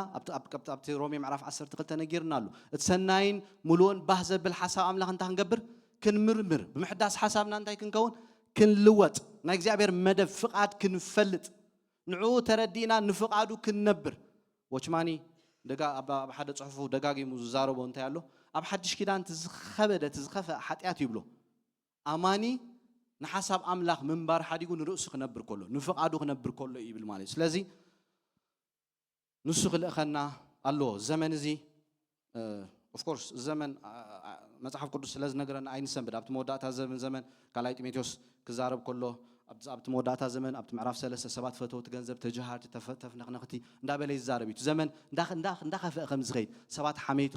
ኣብቲ ሮሜ ምዕራፍ 12 ነጊርና ኣሎ እትሰናይን ሙሉውን ባህ ዘብል ሓሳብ ኣምላኽ እንታይ ክንገብር ክንምርምር ብምሕዳስ ሓሳብና እንታይ ክንከውን ክንልወጥ ናይ እግዚአብሔር መደብ ፍቃድ ክንፈልጥ ንዑ ተረዲና ንፍቃዱ ክንነብር ወችማኒ ደጋ ኣብ ሓደ ጽሑፉ ደጋጊሙ ዝዛረቦ እንታይ ኣሎ ኣብ ሓድሽ ኪዳን ትዝኸበደ ትዝኸፈ ሓጢያት ይብሎ ኣማኒ ንሓሳብ ኣምላኽ ምንባር ሓዲጉ ንርእሱ ክነብር ከሎ ንፍቃዱ ክነብር ከሎ ይብል ማለት ስለዚ ንሱ ክልእኸና ኣሎ ዘመን እዚ of course ዘመን መጽሐፍ ቅዱስ ስለዝነገረና ኣይንሰንብድ ኣብቲ መወዳእታ ዘመን ካልኣይ ጢሞቴዎስ ክዛረብ ከሎ ኣብቲ መወዳእታ ዘመን ኣብቲ ምዕራፍ 3 ሰባት ፈተውት ገንዘብ ተጀሃርቲ ተፈነኽነኽቲ እንዳበለ ይዛረብ እዩ ዘመን እንዳኸፈአ ከም ዝኸይድ ሰባት ሓሜት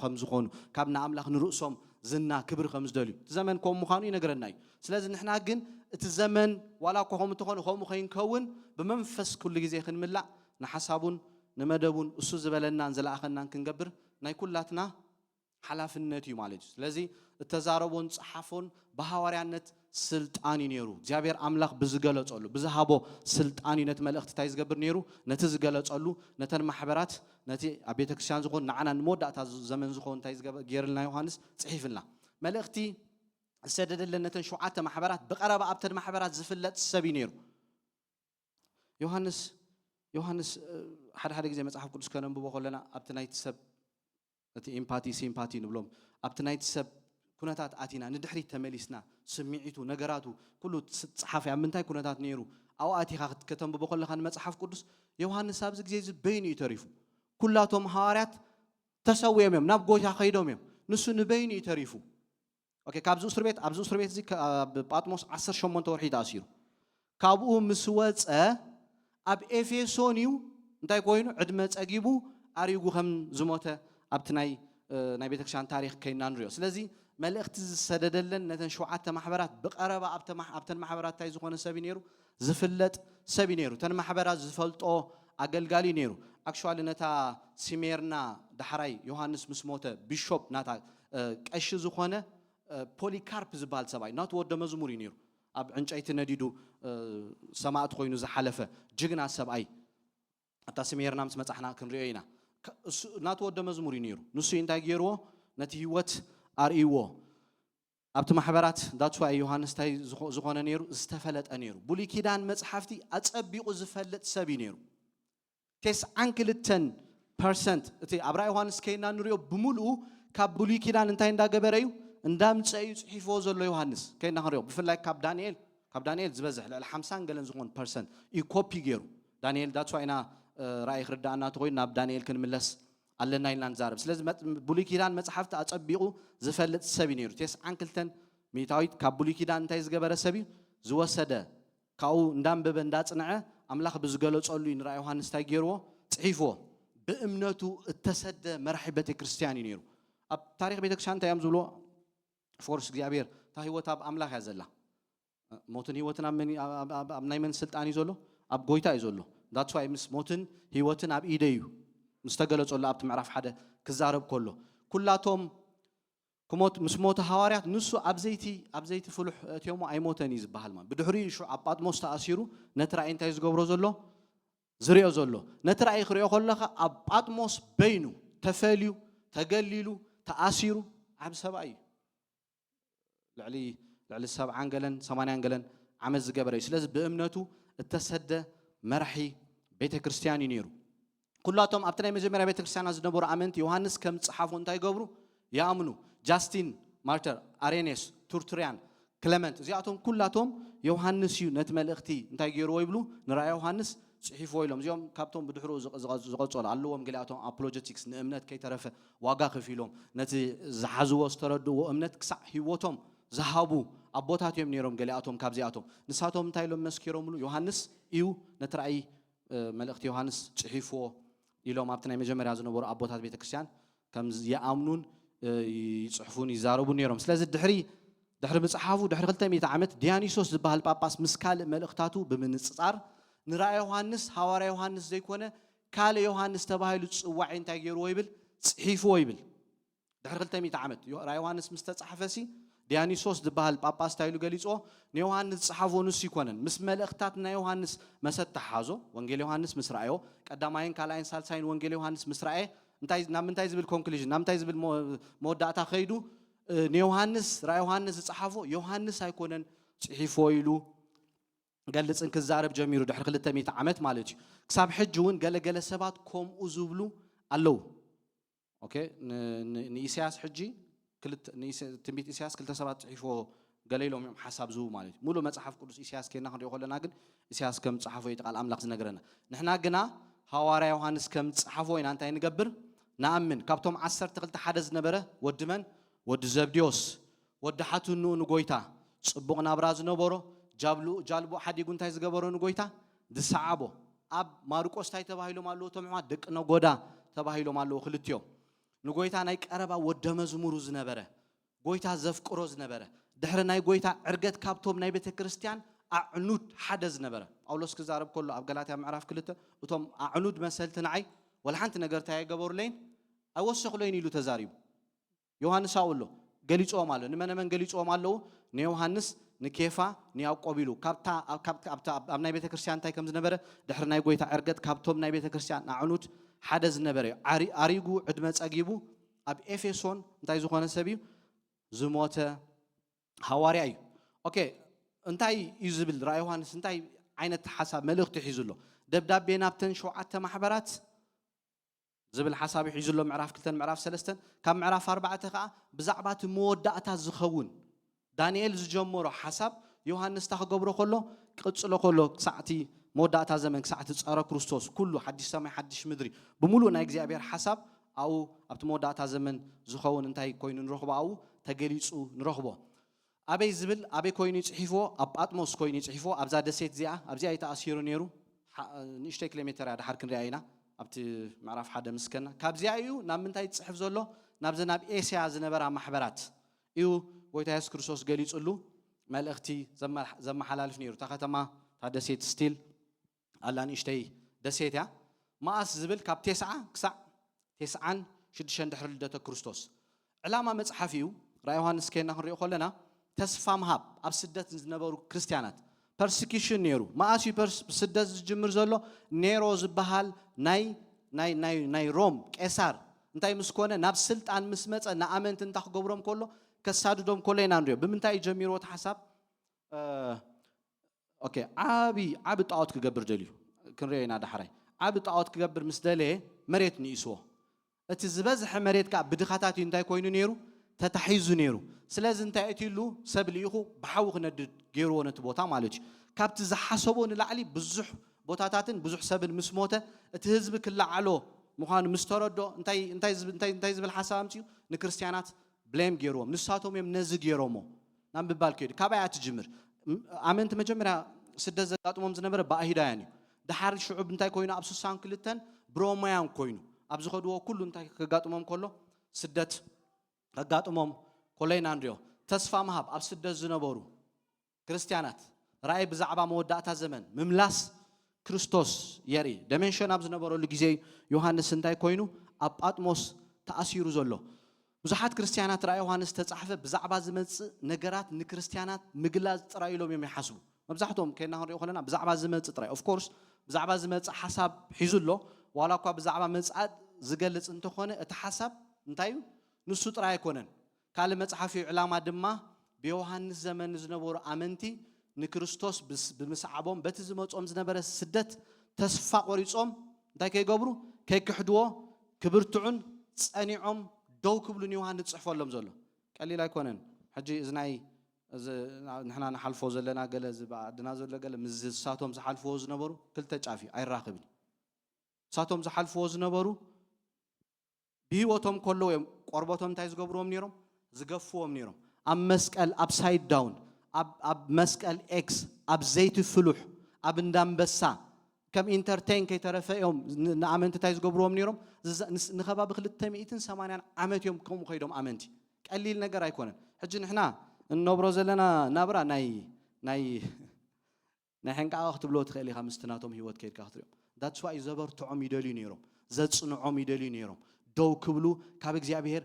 ከም ዝኾኑ ካብ ንኣምላኽ ንርእሶም ዝና ክብሪ ከም ዝደልዩ ዘመን ከም ምዃኑ ይነገረና እዩ ስለዚ ንሕና ግን እቲ ዘመን ዋላ እኮ ከምኡ እንተኾነ ከምኡ ከይንከውን ብመንፈስ ኩሉ ግዜ ክንምላእ ንሓሳቡን ንመደቡን እሱ ዝበለናን ዘለኣኸናን ክንገብር ናይ ኩላትና ሓላፍነት እዩ ማለት እዩ ስለዚ እተዛረቦን ጽሓፎን በሐዋርያነት ስልጣን ይነሩ እግዚአብሔር አምላክ ብዝገለጸሉ ብዝሃቦ ስልጣን ይነት መልእክት ታይ ዝገብር ነሩ ነቲ ዝገለጸሉ ነተን ማሕበራት ነቲ አቤተ ክርስቲያን ዝኮን ንዓና ንሞዳታ ዘመን ዝኮን ታይ ዝገብር ጌርልና ዮሐንስ ጽሒፍልና መልእክቲ ሰደደለን ነተን ሸውዓተ ማሕበራት በቀረባ ኣብተን ማሕበራት ዝፍለጥ ሰብ ይነሩ ዮሐንስ ሓደ ግዜ መጽሐፍ ቅዱስ ከነንብቦ ከለና ኣብቲ ናይቲ ሰብ እቲ ኤምፓቲ ሲምፓቲ ንብሎም ኣብቲ ናይቲ ሰብ ኩነታት አቲና ንድሕሪ ተመሊስና ስሚዒቱ ነገራቱ ኩሉ ጽሓፍ ያ ምንታይ ኩነታት ነይሩ አው አቲኻ ከተንብቦ ከለኻን መጽሐፍ ቅዱስ ዮሐንስ ኣብዚ ግዜ ዝበይኑ ይተሪፉ ኩላቶም ሐዋርያት ተሰውዮም እዮም ናብ ጎይታ ኸይዶም እዮም ንሱ ንበይኑ ይተሪፉ ኦኬ ካብዚ እስር ቤት እዚ ጳጥሞስ 18 ወርሒ ተኣሲሩ ካብኡ ምስ ወፀ ኣብ ኤፌሶን እዩ እንታይ ኮይኑ ዕድመ ፀጊቡ ኣሪጉ ከም ዝሞተ ኣብቲ ናይ ቤተክርስቲያን ታሪክ ከይና ንሪኦ ስለዚ መልእክቲ ዝሰደደለን ነተን ሸውዓተ ማሕበራት በቀረባ ኣብተን ማሕበራት ታይ ዝኾነ ሰብ ነይሩ ዝፍለጥ ሰብ ነይሩ ተን ማሕበራት ዝፈልጦ አገልጋሊ ነይሩ አክቹዋሊ ነታ ሲሜርና ዳሕራይ ዮሐንስ ምስ ሞተ ቢሾፕ ናታ ቀሺ ዝኾነ ፖሊካርፕ ዝበሃል ሰብኣይ ናቱ ወደ መዝሙር ነይሩ ኣብ ዕንጨይቲ ነዲዱ ሰማዕት ኮይኑ ዝሓለፈ ጅግና ሰብኣይ ኣታ ሲሜርና ምስ መጻሕና ክንሪኦ ኢና ናቱ ወደ መዝሙር ነይሩ ንሱ እንታይ ገይርዎ ነቲ ህይወት አርኢዎ ኣብቲ ማሕበራት ዳትዋ ዮሐንስ ታይ ዝኾነ ነይሩ ዝተፈለጠ ነይሩ ብሉይ ኪዳን መጽሓፍቲ አጸቢቁ ዝፈልጥ ሰብ ነይሩ 92% እቲ ኣብራ ዮሐንስ ከይና ንሪኦ ብሙሉኡ ካብ ብሉይ ኪዳን እንታይ እንዳገበረ እዩ እንዳምፀዩ ጽሒፎ ዘሎ ዮሐንስ ከይና ንሪኦ ብፍላይ ካብ ዳንኤል ዝበዝሕ ልዕሊ 50 ገለን ዝኾን ፐርሰንት እዩ ኮፒ ገይሩ ዳንኤል ዳትዋ ኢና ራእይ ክርዳእና ተኮይኑ ናብ ዳንኤል ክንምለስ ኣለና ኢልና ንዛረብ ስለዚ ብሉይ ኪዳን መጽሓፍቲ አጸቢቁ ዝፈልጥ ሰብ ነይሩ 92 ሚታዊት ካብ ብሉይ ኪዳን እንታይ ዝገበረ ሰብ ዝወሰደ ካው እንዳንበበ እንዳጽንዐ አምላኽ ብዝገለጸሉ ንራእይ ዮሐንስ ታይ ገይርዎ ጽሒፍዎ በእምነቱ እተሰደ መራሒ ቤተ ክርስቲያን ነይሩ ኣብ ታሪክ ቤተ ክርስቲያን ታይም ዝብሎ ፎርስ እግዚአብሔር ታ ህይወት ኣብ አምላኽ ያዘላ ሞትን ህይወትን ኣብ ናይ መን ስልጣን ይዘሎ ኣብ ጎይታ ይዘሎ that's why ምስ ሞትን ህይወትን ኣብ ኢደዩ مستقلوا الله أبت معرف حدا كزارب كله كلاتهم كموت مسموت حواريات نسو أبزيتي فلوح تيومو أي موتاني زبالمان بدحري شو عباد مستأثيرو نترى أنت يزقبرو زلو زريو زلو نترى أي خريو خلها عباد مس بينو تفاليو تقللو تأثيرو عم سبعي لعلي السبع عنقلن 8 عنقلن عمل زقبريش لازم بأمنته التسدى مرحي بيت كريستياني نيرو كلاتهم أبتناء مجمع بيت كريستيان زنبور أمنت يوحنس كم صحافون تاي قبرو يأمنوا جاستين مارتر أرينيس تورتريان كلمنت زياتهم كلاتهم يوحنس يو نتمل اختي نتاي جيرو يبلو نرى يوحنس صحيح ويلهم زيهم كابتون بدحرو زغال علوهم قلاتهم أبولوجيتكس نأمنت كي تعرف واقع فيلهم نتي زحزوا استردوا وأمنت كسح هيوتهم زهابو أبوتاتهم نيرهم قلاتهم كابزياتهم نساتهم تايلهم مسكيرهم يوحنس يو نترأي ملأخت يوحنس صحيفو يلوم أبتنا مجمع زنبور أبوتات بيت كريستيان كم يأمنون يصحفون يزاربون نيرهم سلاز دحر مصحافو دحر قلت ميت عمت ديانيسوس زبال باباس مسكال ملأختاتو بمنصار نرأي يوحنس حواري يوحنس زي كونه كال يوحنس تباهيلو تصوع انت غير ويبل صحيفو ويبل دحر 200 عامت رأي يوحنس مستتصحفسي ديانيسوس دبال باباس تايلو غليصو يوحنس صحافو نس يكونن مس ملእክታትና يوحنس مسد تحازو وانجيل يوحنس مسرأيو قداماين كالاين سالساين وانجيل يوحنس مسرأي انتاي نامنتاي زبل كونكلوجن نامنتاي زبل موداتا خيدو يوحنس رأي يوحنس صحافو يوحنس ايكونن صحيفو يلو قالصن كزارب جميرو دحر 200 عامت مالتي كساب حجون غلغله سبات كومو زبلو الله اوكي نيسياس حجي كلت تنبيت إسياس كلت سبات صحيفو قليلهم يوم حساب زو مالي مولو مصحف قدس إسياس كنا خلي يقولنا قد إسياس كم صحفو يتقال أملاك زنقرنا نحنا قنا حواري يوحنس كم صحفو إن أنت نقبر نأمن كابتوم عسر تقلت حدث نبره ودمن ود زبديوس ود حتو نقويتا صبغنا براز نبرو جالبو حد يقول تايز قبرو نقويتا دسعابو أب ماركوس تاي تباهيلو مالو تمعوا دك نقودا تباهيلو مالو خلتيو نقويتا نايك أربا ودمز مروز نبره قويتا زفقروز نبره دحر ناي قويتا عرقت كابتوم ناي بيت كريستيان أعنود حدز نبره أولوس كزارب كله أبقالاتي معرف كلته وتم أعنود مسألة نعي ولا حنت نقرتها يقبر لين أوسخ لين يلو تزاريب يوحنس أقول له قليش أو ماله نمنا من قليش أو ماله نيوحنس نكيفا نياو قبيلو كابتا أبناي بيت كريستيان تاي كمز نبره دحر ناي قويتا عرقت كابتوم ناي بيت كريستيان أعنود حدز نبره أريجو عدمت أجيبو أب إفسون انتاي زخانة سبيو زموته حواري أوكي انتاي يزبل رأي يوحنس انتاي عينة حساب ملك تحيزله دب بينابتن شو عتا محبرات زبل حساب يحيزله معرف كلتن معرف سلستن كم معرف 4 بزعبات مودعتا زخون دانيال زجمرو حساب يوحنس تخقبرو كله قصلو كله ساعتي مودعتا زمن ساعتي تصارى كريستوس كله حدش سماي حدش مدري بمولو نا اغزابير حساب أو أبت مودعتا زمن زخون انتاي كوين نرخبو أو تجليسو نرخبو أبي زبل أبي كويني صحيفو أب أتموس كويني صحيفو أبزا دسيت زيا أبزا يتأثيرو نيرو نشتي كيلومتر هذا حركن رأينا أبت معرف حدا مسكنا كابزا يو نام من تاي تصحف زلو نابزنا بإيسيا زنبرا محبرات يو ويتهاس كريستوس جليس قلو مال أختي زم حلال في نيرو تختما هذا دسيت ستيل الله نشتي دسيت يا ما أس زبل كاب 9 كسع 9 شدشان دحر لدة كريستوس علامة مصحفيو رأي يوحنس كنا نريو خلنا تسفام هاب أب سدت نبرو كريستيانات persecution نيرو ما أشي سدت جمر زلو نيرو زبهال ناي روم كأسار انتاي مسكونة نفس سلت عن مسمت أن أمنت انتخ قبرهم كله كسادو دوم كلنا نريو بمنتاي جميرو تحسب أوكي عابي طاوت كجبر دليو كن رأينا ده حراي عابي طاوت كجبر مسدله مريت نيسوه اتزبزح مريت كاب بدخاتات انتاي كوينو نيرو تتحيزو نيرو سلاز انت اتيلو سبليخو بحوخ ند غيرو نتبوتا مالتي كابت زحسبو نلعلي بزح بوتاتاتن بزح سبن مسموته اتهزب كلعلو مخان مستردو انتاي زبل حسامتي نكريستيانات بليم غيروم نساتهم يم نز غيرومو نام ببال كيد كابايات جمر امنت مجمرا سد زقاطمم زنبره باهيدا يعني دحار شعوب انتاي كوينو ابسوسان كلتن بروميان كوينو ابز خدو كله انتاي كغاطمم كله سدت كغاطمم كلنا نريو تسفى مهاب أب سدة زنبورو كريستيانات رأي بزعبا مودعتا زمن مملاس كريستوس يري دمنشن أب زنبورو لجزي يوحنس سنتاي كوينو أب أتموس تأثيرو زلو بزحات كريستيانات رأي يوحنس تتصحف بزعبا زمن نجارات نكريستيانات مجلاز رأي لهم يوم يحسبوا مبزحتهم كنا نريو خلنا بزعبا زمن ترى of course بزعبا زمن حساب حيزلو ولا كوا بزعبا مزعد زجلس انتو خونه اتحسب انتايو نسوت رأي كونن قال مصحفي علامه دما بيوحنس زمن زنبور امنتي نكريستوس بمسعبهم بتزمصوم زنبر سدت تسفا قريصوم انتي كيغبرو كيكحدو كبرتعون صنيعهم دو كبلون يوحنس صحفولهم زلو قليل ايكونن حجي ازناي نحنا نحلفو زلنا قال زبعدنا زل قال مزساتهم زحلفو زنبرو كلتا صافي ايراخبني ساتهم زحلفو زنبرو بيوتهم كله قربتهم تايز غبروم نيروم زقفوهم نيروم أب مسكال upside down أب مسكال X أب زيت فلوح أب ندم بسا كم entertain كي ترى يوم نعمنت تايز قبروهم نيروم نخبا بخلت تميتن سمانيان عمت يوم كم خيدهم عمنتي قليل نجار يكونن حجن إحنا النبرز لنا نبرة ناي نحن كأخت بلوت خيلي خمستناتهم هي وتكيد كأختهم that's why زبرتعهم يدلي نيرهم زتصنعهم يدلي نيرهم دو كبلو كابك زيابير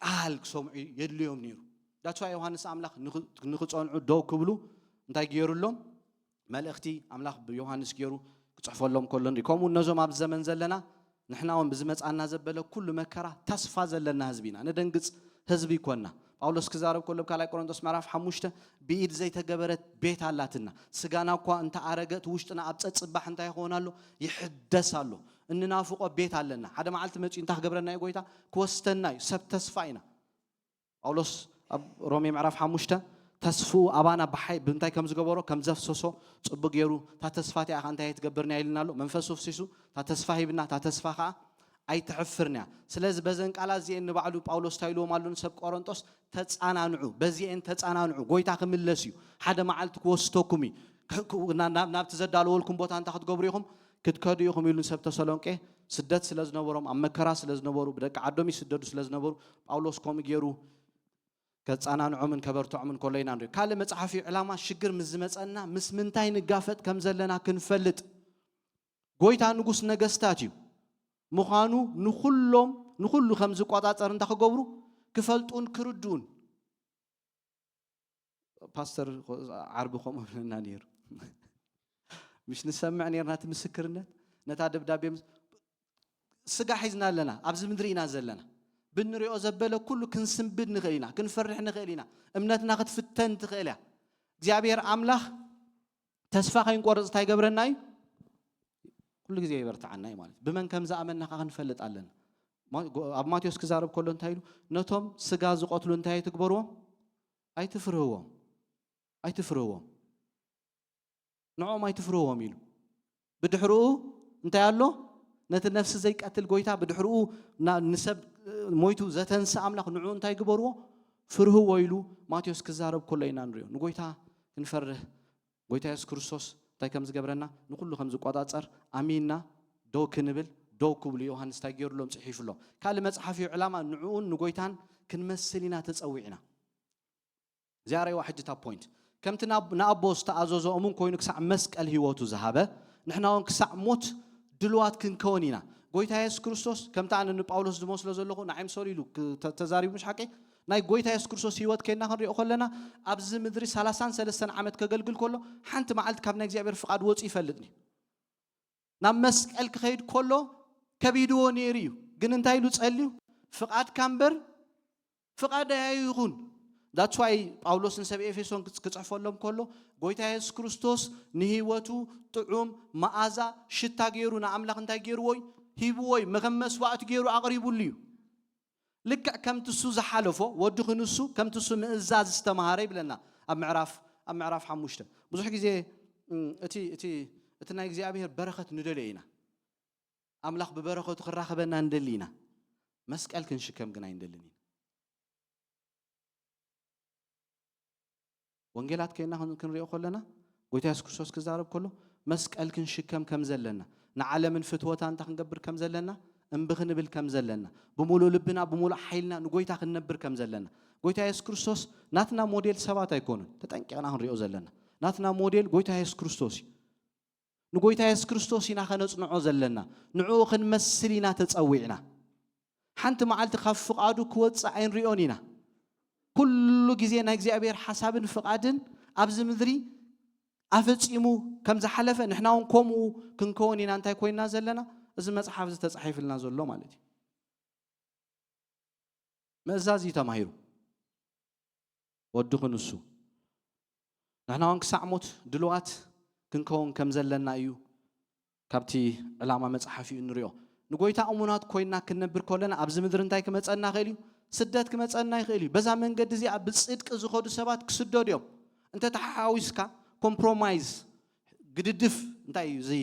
قال سمع يدليهم نيرو that's why يوحنس أملاخ نخصون دو كبلو انتي جيرو لهم ملأختي أملاخ بيوحنس جيرو كتصحفوا لهم كلن ريكم ونزوم عبد الزمن زلنا نحن هم بزمت عنا زبلة كل مكره تصفى زلنا هزبينا ندنقص هزبي كنا ጳውሎስ ክዛረብ ኮለብ ካላይ ቆሮንቶስ ምዕራፍ 5 ቢኢድ ዘይተገበረት ቤት አላትና ስጋና እኮ እንተ አረገት ውሽጥና አብጸጽባህ እንታ ይሆናሉ ይሕደሳሉ እንናፍቆ ቤት አለና ሓደ መዓልት መጪ እንታ ገበረና ይጎይታ ክወስተናይ ሰብ ተስፋይና ጳውሎስ ሮሜ ምዕራፍ 5 ተስፉ አባና በሐይ ብምንታይ ከም ዝገበሮ ከም ዘፍሰሶ ጽቡቅ ገሩ ታ ተስፋቲ አኻ እንታይ ይትገብርና ይልናሉ መንፈስ ወፍሲሱ ታ ተስፋ ሂብና ታ ተስፋ ኻ አይተሕፍርና ስለዚህ በዘን ቃላት ዚን ባዕሉ ጳውሎስ ታይሎ ማሉን ሰብ ቆሮንቶስ ተጻናንዑ በዚህን ተጻናንዑ ጎይታ ከመለስዩ ሓደ መዓልት ክወስተኩሚ ናብ ተዘዳልወልኩም ቦታ እንታ ክትገብሩ ይኹም ክትከዱ ይኹም ይሉን ሰብ ተሰሎንቄ ስደት ስለዝነበሮም ኣብ መከራ ስለዝነበሩ በደቂ ዓዶም ይስደዱ ስለዝነበሩ ጳውሎስ ኮም ገሩ ከጻናንዑምን ከበርቱዑምን ኮለይና እንደ ካለ መጽሐፊ ዕላማ ሽግር ምዝመጸና ምስ ምንታይ ንጋፈጥ ከም ዘለና ክንፈልጥ ጎይታ ንጉስ ነገስታት እዩ مخانو نخلهم نخلو خمس قطاطر انت خغبرو كفلطون كردون باستر عربكم لنا نير مش نسمع نيرنا تمسكرنا نتا دبدابي سغا حيزنا لنا ابز مدرينا زلنا بنريو زبله كله كنسنبد نخيلنا كنفرح نخيلنا امنتنا ክትፍተን ትخيላ እግዚአብሔር አምላክ ተስፋ ከይንቆርጽ ታይገብረናይ كل جزء يبرتعنا ማለት بمن كم زعمنا خا نفلጣለን አብ ማቴዎስ ክዛረብ ኮሎ እንታይሉ ነቶም ስጋ ዝቆትሉ እንታይ ትግበርዎ አይትፍርዎም ንዖም አይትፍርዎም ይሉ ብድሕሩኡ እንታይ አሎ ነቲ ነፍስ ዘይቀትል ጎይታ ብድሕሩኡ ንሰብ ሞይቱ ዘተንስ አምላክ ንዑ እንታይ ግበርዎ ፍርህዎ ይሉ ማቴዎስ ክዛረብ ኮሎ ኢና ንሪዮ ንጎይታ ክንፈርህ ጎይታ ኢየሱስ ክርስቶስ እንታይ ከም ዝገብረና ንኩሉ ከም ዝቆጣጸር አሚንና ዶ ክንብል ዶ ክብሉ ዮሐንስ ታገርሎም ጽሒፍሎም ካለ መጽሐፊ ዕላማ ንዑን ንጎይታን ክንመስሊና ተጸዊዕና ዚያራይ ዋሕድታ ፖይንት ከምቲ ናአቦስ ተኣዘዞምን ኮይኑ ክሳዕ መስቀል ህይወቱ ዝሃበ ንሕናውን ክሳዕ ሞት ድልዋት ክንከውን ኢና ጎይታ ኢየሱስ ክርስቶስ ከምቲ ኣነ ንጳውሎስ ዝመስሎ ዘለኹ ንዓይም ሰሊሉ ተዛሪቡ ምሽ ሓቂ ናይ ጎይታ ኢየሱስ ክርስቶስ ህይወት ከይና ክንሪኦ ከለና ኣብዚ ምድሪ 33 ዓመት ከገልግል ከሎ ሓንቲ መዓልት ካብ ናይ እግዚአብሔር ፍቃድ ወፂ ይፈልጥኒ ናብ መስቀል ክኸይድ ከሎ ከቢድዎ ነይሩ ግን እንታይ ኢሉ ጸልዩ ፍቃድ ካምበር ፍቃድ ይኹን that's why ጳውሎስን ሰብ ኤፌሶን ክጽሕፈሎም ከሎ ጎይታ ኢየሱስ ክርስቶስ ንህይወቱ ጥዑም መዓዛ ሽታ ገይሩ ንኣምላኽ እንታይ ገይሩዎ ሂብዎይ መመስዋዕት ገይሩ ኣቕሪቡልዩ ልክ ከምትሱ ዝሓለፎ ወዲ ክንሱ ከምትሱ ምእዛዝ ዝተማሃረ ይብለና ኣብ ምዕራፍ 5 ብዙሕ ግዜ እቲ ናይ እግዚአብሔር በረኸት ንደለይና አምላኽ በበረኸቱ ክራኸበና እንደሊና መስቀል ክንሽከም ግን አይንደልኒ ወንጌላት ከይና ክንሪኦ ከለና ጎይታ ኢየሱስ ክርስቶስ ክዛረብ ከሎ መስቀል ክንሽከም ከም ዘለና ንዓለምን ፍትወታ እንታ ክንገብር ከም ዘለና እንብኽንብል ከም ዘለና ብሙሉ ልብና ብሙሉ ኃይልና ንጎይታ ክንነብር ከም ዘለና ጎይታ ኢየሱስ ክርስቶስ ናትና ሞዴል ሰባት አይኮኑን ተጠንቀቅና ክንሪኦ ዘለና ናትና ሞዴል ጎይታ ኢየሱስ ክርስቶስ ንጎይታ ኢየሱስ ክርስቶስ ኢና ከነጽንዖ ዘለና ንዑ ክንመስሊና ተጸዊዕና ሓንቲ መዓልቲ ካብ ፍቃዱ ክወጽእ አይንሪኦን ኢና ኩሉ ግዜ ናይ እግዚአብሔር ሓሳብን ፍቃድን ኣብዚ ምድሪ ኣፈጺሙ ከም ዝሓለፈ ንሕናውን ከምኡ ክንከውን ኢና እንታይ ኮይና ዘለና እዚ መጽሓፍ ዝተጻሒፍልና ዘሎ ማለት እዩ መዛዚ ተማሂሩ ወዲ ክንሱ ንሕናውን ክሳዕ ሞት ድልዋት ክንከውን ከም ዘለና እዩ ካብቲ ዕላማ መጽሓፍ እንሪኦ ንጎይታ እሙናት ኮይና ክንነብር ከለና ኣብዚ ምድሪ እንታይ ክመጸና ኸእል እዩ ስደት ክመጸና ይኽእል እዩ በዛ መንገዲ እዚ ኣብ ጽድቅ ዝኸዱ ሰባት ክስደዱ እዮም እንተ ተሓዊስካ ኮምፕሮማይዝ ግድድፍ እንታይ እዩ እዚ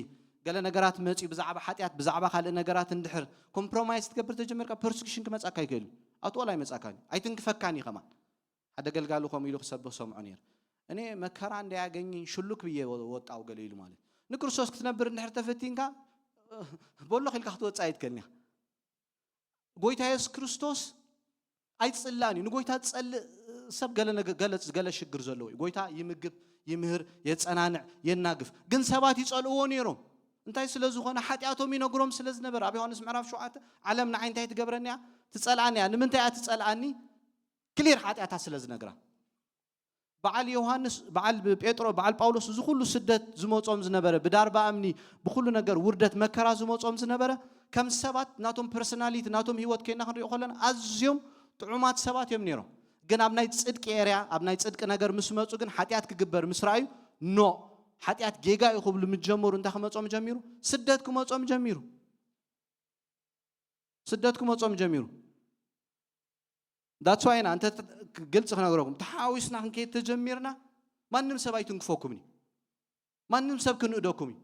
ገለ ነገራት መጪ ብዛዕባ ሓጢያት ብዛዕባ ካልእ ነገራት እንድሕር ኮምፕሮማይዝ ትገብር ተጀመርካ ፐርሲኪሽን ክመጻካ ይኽእል ኣጥወላይ መጻካኒ ኣይትንክፈካኒ ከማን ሓደ ገልጋሉ ከም ኢሉ ክሰብህ ሰምዖ ነይር እኔ መከራ እንዳያገኝ ሽሉክ ብዬ ወጣው ገለ ኢሉ ማለት ንክርስቶስ ክትነብር እንድሕር ተፈቲንካ ቦሎ ኺልካ ክትወጽእ ኣይትከልኒ ጎይታ ኢየሱስ ክርስቶስ አይጽላኒ ንጎይታ ጸል ሰብ ገለ ሽግር ዘለዎ ጎይታ ይምግብ يمهر يتصنعنع يناقف ግን ሰባት ይጸልዎ ነይሮም እንታይ ስለዝኾነ ኃጢአቶም ይነግሮም ስለዝነበረ ኣብ ዮሐንስ ምዕራፍ 7 ዓለም ንዓይ እንታይ ትገብረንያ ትጸልዓንያ ንምንታይ ትጸልዓኒ ክሊር ኃጢአታ ስለዝነግራ በዓል ዮሐንስ በዓል ጴጥሮ በዓል ጳውሎስ እዚ ሁሉ ስደት ዝመጾም ዝነበረ ብዳርባ እምኒ ብኩሉ ነገር ውርደት መከራ ዝመጾም ዝነበረ ከም ሰባት ናቶም ፐርሰናሊቲ ናቶም ህይወት ከይና ክንሪኦ ከለና ኣዝዮም ጥዑማት ሰባት እዮም ነይሮም ግን ኣብ ናይ ጽድቅ ኤርያ ኣብ ናይ ጽድቅ ነገር ምስ መጹ ግን ኃጢአት ክግበር ምስ ራእዩ ኖ ኃጢአት ጌጋ ይኹብሉ ምትጀመሩ እንታይ ክመጾም ጀሚሩ ስደት ክመጾም ጀሚሩ ስደት ክመጾም ጀሚሩ That's why أنت قلت خلنا نقولكم تحاوسنا عن كيف تجميرنا ما نمسب أي تنكفوكمني ما نمسب كنودوكمي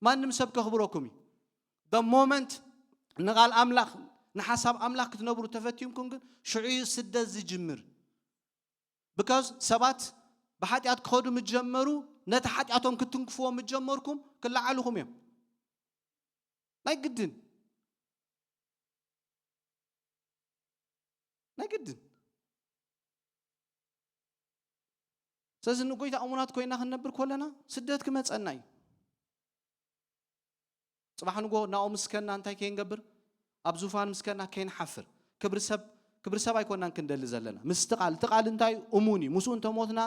ما نمسب كخبروكمي the moment نقال أملاك نحسب أملاك تنبرو تفتيهم كونغ شعير سدة زجمر because سبات بحد يعد خودهم متجمروا نتحد يعطون كتنكفوا متجمركم كل عالهم يوم لا يقدن نجدن سأزن نقول تأمونات كوينا خنبر كلنا سدت كم تسألناي صباح نقول ناوم مسكنا أنت كين قبر أبزوفان مسكنا كين حفر كبر سب يكون أنك ندل زلنا مستقال تقال أنتي أموني مسو أنت موتنا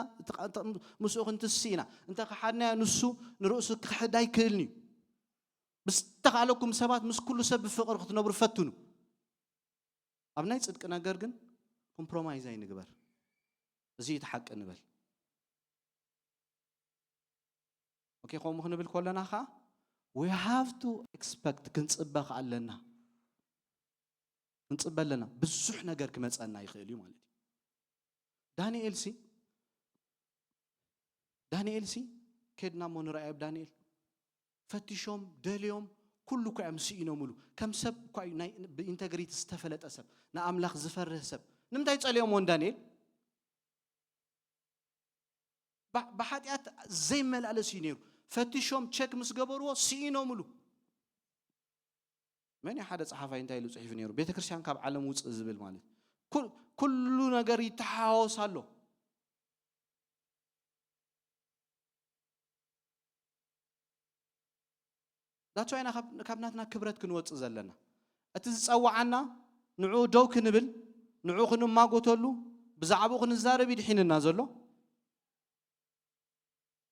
مسو أنت السينا أنت خحنا نسو نرؤسك حداي كلني بس تقالكم سبات مس كل سب فقر ختنا برفتونو أبناء صدق نجارجن compromise أي نجبر زيد حق نبل أوكي قوم خلنا بالكلنا خا we have to expect كنصبخ علينا كنصبل لنا بزح نجار كم تسألنا يخيلي مالتي دانيال سي كدنا من رأيب دانيال فتشهم دليهم كله كأم سينو ملو كم سب كأي بإنتجريت استفلت أسب نأملاخ زفر سب نمتى يتسأليهم من دانيال بحديات زي ما على سينيرو فتشهم تشك مسجبروا سينو ملو من يحدث صحافة إنتاي لو صحيح نيرو بيت كريستيان كاب علم وص زبل مالت كل نجار يتحاوس هالو That's why أنا كابناتنا كبرت كنوت زلنا أتزوج عنا نعو دوك نبل نعو خنو ما قتلو بزعبو خن الزارب يدحين النازلو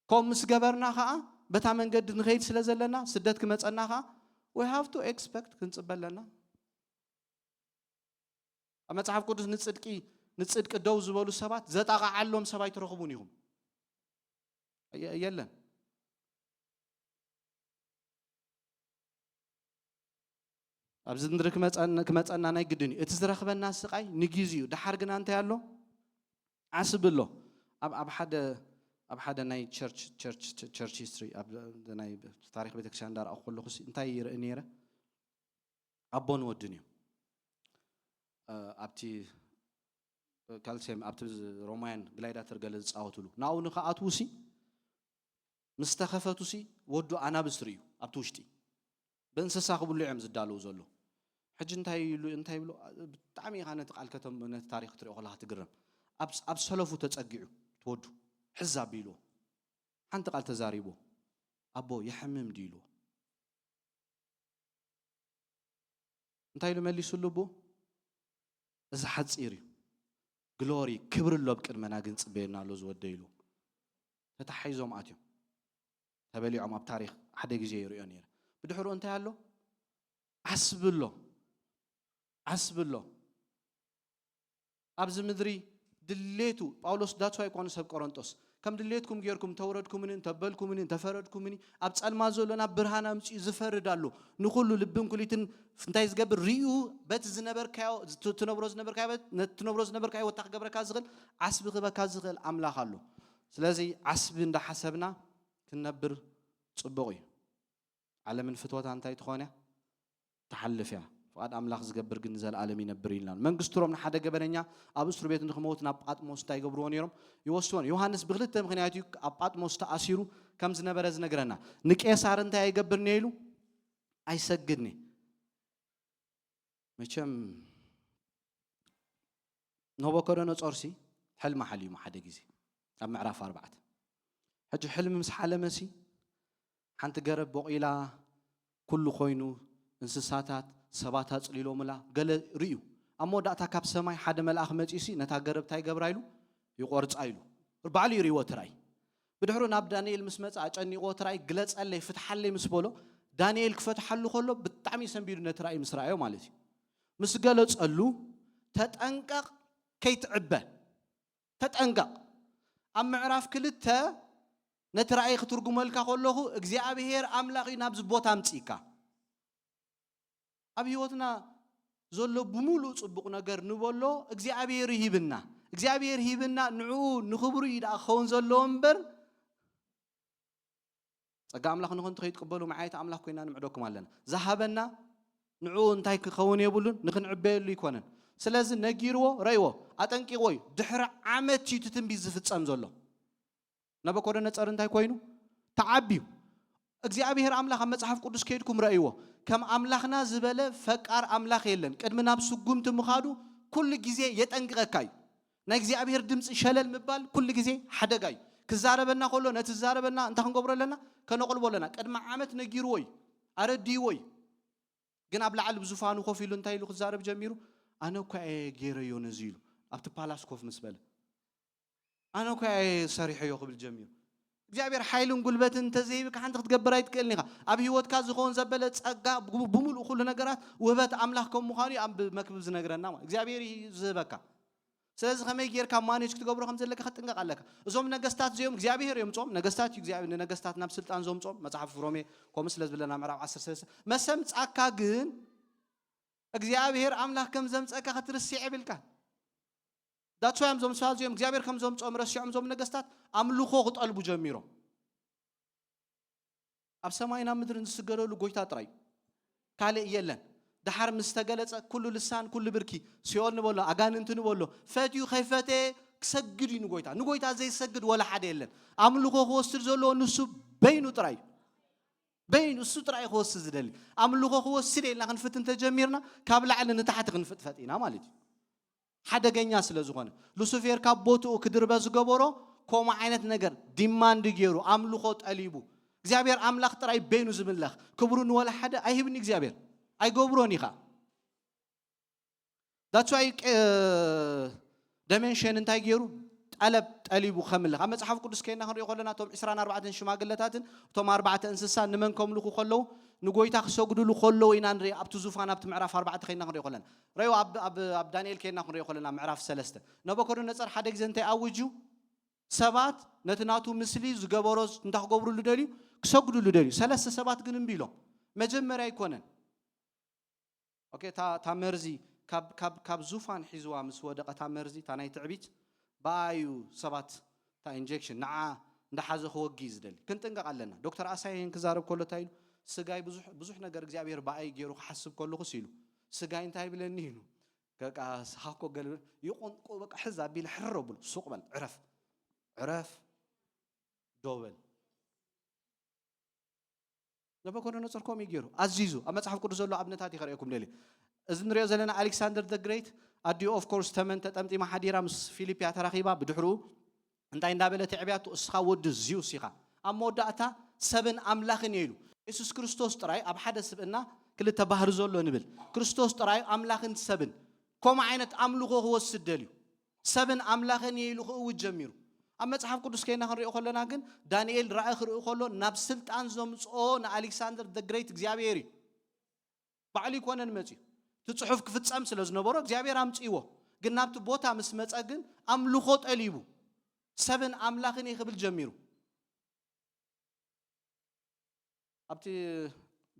كم مسجبرنا خا بتعمل قد نغير سلزلنا سدت كم تسألنا خا we have to expect كنسبل لنا أما تعرف كودس نتصدق الدوز بولو سبات زت أقع علهم سبات يرغبونيهم يلا أبزد ندرك كمت أنا نيجدني اتزرخ بالناس قاي نجيزيو ده حرقنا أنت يالله عصب الله أب حدا ناي church history أب ناي تاريخ بيتك شاندار أقول له خس أنتي يرنيره أبون ودنيا أبتي كالسيم أبتي رومان قليلا ترجلز أوتلو ناو نخاطوسي مستخفتوسي ودو أنا بسريو أبتوشتي بنسسا قبل لي عمز الدالو زلو حج انتهي بلو بتعمي خانة قال كتم من التاريخ تريق الله تقرم أبسلفو تتأجعو تودو حزاب بيلو حنت قال تزاريبو أبو يحمم ديلو انتهي لما سلبو إذا حد صيري جلوري كبر اللب كرمنا جنس بيننا لوز وديلو تتحيزهم آتيو تبلي عم بتاريخ حدا يجي يريونير بدحرو انتهي له حسب الله أبز مدري دليتو باولوس داتو يكون سب كورنثوس كم دليتكم غيركم توردكم منين تبلكم منين تفردكم منين أبصال ما زولنا برهان أمشي زفرد الله نقولوا لبهم كليتن فنتايز قبل ريو بيت زنبر كاو تنبروز نبر كاو تنبروز نبر كاو وتقبر كازغل عسب غبا كازغل عملا خلو سلازي عسب عند حسبنا كنبر صبغي على من فتوات أنتي تخونه تحلف يا فقد أملاخ زجبر جنزال عالمين بريلان من قصتهم من حدا جبرنيا أبصر بيت نخموت نبقات مستاي جبرون يوم يوصلون يوحنس بغلت مخنياتي أبقات مستأسيرو كم زنا برز نجرنا نك أسعار أنتي جبرني له أيسجدني مشام نوبا كورونا صارسي حل محلي ما حدا جزي أب معرف 4 ሕጂ ሕልሚ ምስ ሓለመሲ ሓንቲ ገረብ በቂላ ኩሉ ኮይኑ እንስሳታት ሰባት አጽሊሎምላ ገለ ርዩ ኣብ መወዳእታ ካብ ሰማይ ሓደ መልአኽ መጺሲ ነታ ገረብ ታይ ገብራ ኢሉ ይቆርጻ ኢሉ ባዕሉ ይሪዎ ትራይ ብድሕሩ ናብ ዳንኤል ምስ መጻ አጨኒቆ ትራይ ግለጸለይ ፍትሐለይ ምስ በሎ ዳንኤል ክፈትሐሉ ከሎ ብጣዕሚ ሰንቢዱ ነቲ ራእይ ምስ ረአዮ ማለት እዩ ምስ ገለጸሉ ተጠንቀቕ ከይትዕበ ተጠንቀቕ ኣብ ምዕራፍ ክልተ ነቲ ራእይ ክትርጉመልካ ከለኹ እግዚአብሔር አምላኽ ናብ ዝቦታ አምጺካ ኣብ ህይወትና ዘሎ ብሙሉ ጽቡቕ ነገር ንበሎ እግዚአብሔር ይሂብና እግዚአብሔር ይሂብና ንዑ ንኽብሩ ይዳ ኸውን ዘሎ እምበር ጸጋ አምላኽ ንኹን ትኸይትቀበሉ መዓይት አምላኽ ኮይና ንምዕደኩም ኣለና ዝሃበና ንዑ እንታይ ክኸውን የብሉን ንኽንዕበየሉ ይኮነን ስለዚ ነጊርዎ ረይዎ አጠንቂቆይ ድሕሪ ዓመት እዩ ትንቢት ዝፍጸም ዘሎ ናቡከደነፆር እንታይ ኮይኑ ተዓቢዩ እግዚአብሔር አምላኽ ኣብ መጽሓፍ ቅዱስ ከይድኩም ረእይዎ ከም አምላኽና ዝበለ ፈቃር አምላኽ የለን ቅድሚ ናብ ስጉምቲ ምኻዱ ኩሉ ግዜ የጠንቅቐካ እዩ ናይ እግዚአብሔር ድምጽ ሸለል ምባል ኩሉ ግዜ ሓደጋ እዩ ክዛረበና ከሎ ነቲ ዛረበና እንታይ ክንገብሮ ኣለና ከነቕልቦ ኣለና ቅድሚ ዓመት ነጊርዎይ አረዲዎይ ግን ኣብ ላዕሊ ብዙፋኑ ኮፍ ኢሉ እንታይ ኢሉ ክዛረብ ጀሚሩ ኣነ እኮ ገይረዮ ነዚ ኢሉ ኣብቲ ፓላስ ኮፍ ምስ በለ ኣነ እኮ ሰሪሐዮ ክብል ጀሚሩ እግዚአብሔር ሓይልን ጉልበትን ተዘይብካ ሓንቲ ክትገብር ኣይትክእልኒ ኢኻ ኣብ ህይወትካ ዝኸውን ዘበለ ጸጋ ብሙሉእ ኩሉ ነገራት ውህበት አምላኽ ከም ምዃኑ ኣብ መክብብ ዝነግረና እግዚአብሔር ዝህበካ ስለዚ ከመይ ጌርካ ማኔጅ ክትገብሮ ከም ዘለካ ክትጥንቀቕ ኣለካ እዞም ነገስታት እዚኦም እግዚአብሔር የምጾም ነገስታት እግዚአብሔር ነገስታት ናብ ስልጣን ዘምጾም መጽሓፍ ሮሜ ከም ስለ ዝብለና ምዕራፍ 13 መሰምጻካ ግን እግዚአብሔር አምላኽ ከም ዘምጸካ ክትርስዕ ይብልካ ዳትዋም ዞም ሰዋዚዮም እግዚአብሔር ከም ዘምጾም ረስዖም ዞም ነገስታት አምልኾ ክጠልቡ ጀሚሮም ኣብ ሰማይና ምድርን ዝስገደሉ ጎይታ ጥራይ ካልእ የለን دحر مستقلت كل لسان كل بركي سيول نبولو أجان أنت نبولو فتيو خيفته كسجدي نقويتا زي سجد ولا حد يلن عملوه هو سرزولو نسو بينو تراي بين السطراي هو سزدلي عملوه هو سري لكن فتن تجميرنا قبل على نتحت غنفت فتينا مالتي حدا جنيا سلزوغان لوسيفير كابوتو كدرب زغبورو كوما عينت نجر ديماند جيرو عملوه تقليبو እግዚአብሔር አምላክ ጥራይ በይኑ ዝምለኽ ክብሩን ወላ ሓደ አይህብኒ እግዚአብሔር አይጎብሮኒ ኻ that's why dimension እንታይ ገይሩ ጠለብ ጠሊቡ ከምልኽ ኣብ መጽሓፍ ቅዱስ ከይና ክንሪኦ ከለና ቶም 24 ሽማግለታትን ቶም 4 እንስሳ ንመን ከምልኹ ከለው ንጎይታ ክሰግዱሉ ከለው ኢና ንሪ ኣብቲ ዙፋን ኣብቲ ምዕራፍ 4 ከይና ክንሪኦ ከለና ረዩ ኣብ ዳንኤል ከይና ክንሪኦ ከለና ምዕራፍ 3 ናቡከደነፆር ሓደ ግዜ እንታይ ኣውጁ ሰባት ነትናቱ ምስሊ ዝገበሮስ እንታይ ክገብሩሉ ደልዩ ክሰግዱሉ ደልዩ ሰለስተ ሰባት ግን እምቢ ኢሎም መጀመርያ ይኮነን ኦኬ ታ መርዚ ካብ ዙፋን ሒዝዋ ምስ ወደቐታ መርዚ ታ ናይ ትዕቢት ባዩ ሰባት ታ ኢንጀክሽን ንዓ እንዳሓዘ ክወጊ ዝደሊ ክንጥንቀቕ ኣለና ዶክተር ኣሳይን ክዛረብ ከሎ ታይሉ ስጋይ ብዙሕ ነገር እግዚአብሔር ባይ ገይሩ ክሓስብ ከለኹ ሲሉ ስጋይ እንታይ ብለኒ ኢሉ ከቃ ሃኮ ገል ይቆንቆ በቃ ሕዛ ቢል ሕረብሉ ሱቅ በል عرف دوبل ናቡከደነፆር ኮም ይገሩ አዚዙ አመጽሐፍ ቅዱስ ዘሎ አብነታት ይኸሪኩም ለሊ እዝን ሪዮ ዘለና አሌክሳንደር ዘ ግሬት አዲዮ ኦፍ ኮርስ ተመን ተጠምጢማ ሓዲራ ምስ ፊሊፒያ ተራኺባ ብድሕሩ እንታይ እንዳበለ ትዕብያቱ እስኻ ወዲ ዚዩስ ኢኻ ኣብ መወዳእታ ሰብን አምላኽን ይሉ ኢየሱስ ክርስቶስ ጥራይ ኣብ ሓደ ስብእና ክልተ ባህር ዘሎ ንብል ክርስቶስ ጥራይ አምላኽን ሰብን ኮም ዓይነት አምልኾ ክወስድ ደልዩ ሰብን አምላኽን ይሉ ክእውጅ ጀሚሩ ኣብ መጽሐፍ ቅዱስ ከይና ክንሪኦ ከለና ግን ዳንኤል ራእይ ክሪኦ ከሎ ናብ ስልጣን ዘምጽኦ ንአሌክሳንደር ዘ ግሬት እግዚአብሔር ባዕሉ ይኮነን መጽኡ ትጽሑፍ ክፍጸም ስለ ዝነበሮ እግዚአብሔር አምጽይዎ ግን ናብቲ ቦታ ምስ መጸ ግን አምልኾ ጠሊቡ ሰብን አምላኽን ይኽብል ጀሚሩ ኣብቲ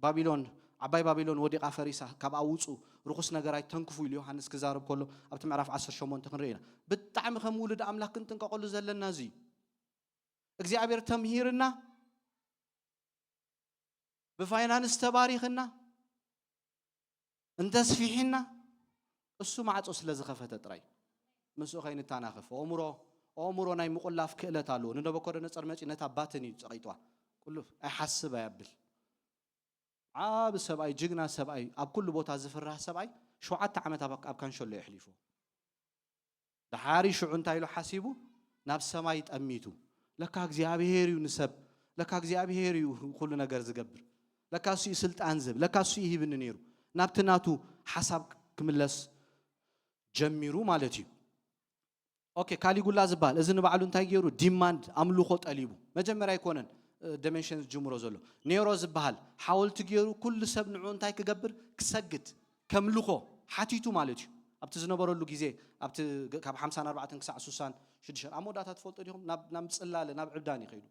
ባቢሎን ዓባይ ባቢሎን ወዲቃ ፈሪሳ ካብ ኣውጹ ርኩስ ነገራይ ተንክፉ ኢሉ ዮሐንስ ክዛረብ ከሎ ኣብቲ ምዕራፍ 18 ክንሪኢና ብጣዕሚ ከም ውሉድ አምላክ ክንጥንቀቐሉ ዘለና እዚ እግዚአብሔር ተምሂርና ብፋይናንስ ተባሪኽና እንተስፊሕና እሱ ማዕጾ ስለ ዝኸፈተ ጥራይ ምስኡ ኸይንታናኸፍ ኦምሮ ናይ ምቁላፍ ክእለት ኣለዎ ንናቡከደነፆር መጪ ነታ ባትን እዩ ፀቂጥዋ ቁሉፍ ኣይሓስብ ኣያብል عاب سبعي جينا سبعي أب كل بوتا زفرها سبعي شو عدت عمت أب كان شو اللي يحلفه ده حاري شو عنتايلو حاسبه نفس سماي تأميتو ለካ እግዚአብሔር ይንሰብ ለካ እግዚአብሔር ሁሉ ነገር ዝገብር ለካ እሱ ስልጣን ዝብ ለካ እሱ ይህብን ነይሩ ናብትናቱ ሐሳብ ክምለስ ጀሚሩ ማለት እዩ ኦኬ ካሊጉላ ዝባል እዚ ንባዕሉ እንታይ ገይሩ ዲማንድ አምልኾ ጠሊቡ መጀመሪያ ይኮነን ዲሜንሽንስ ጅምሮ ዘሎ ኔሮ ዝባል ሓወልቲ ገይሩ ኩሉ ሰብ ንዑ እንታይ ክገብር ክሰግድ ከምልኾ ሓቲቱ ማለት እዩ ኣብቲ ዝነበረሉ ግዜ ኣብቲ ካብ 54 ክሳዕ 66 ኣሞዳታት ፈልጦ ዲኹም ናብ ጽላለ ናብ ዕብዳን ይኸይዱ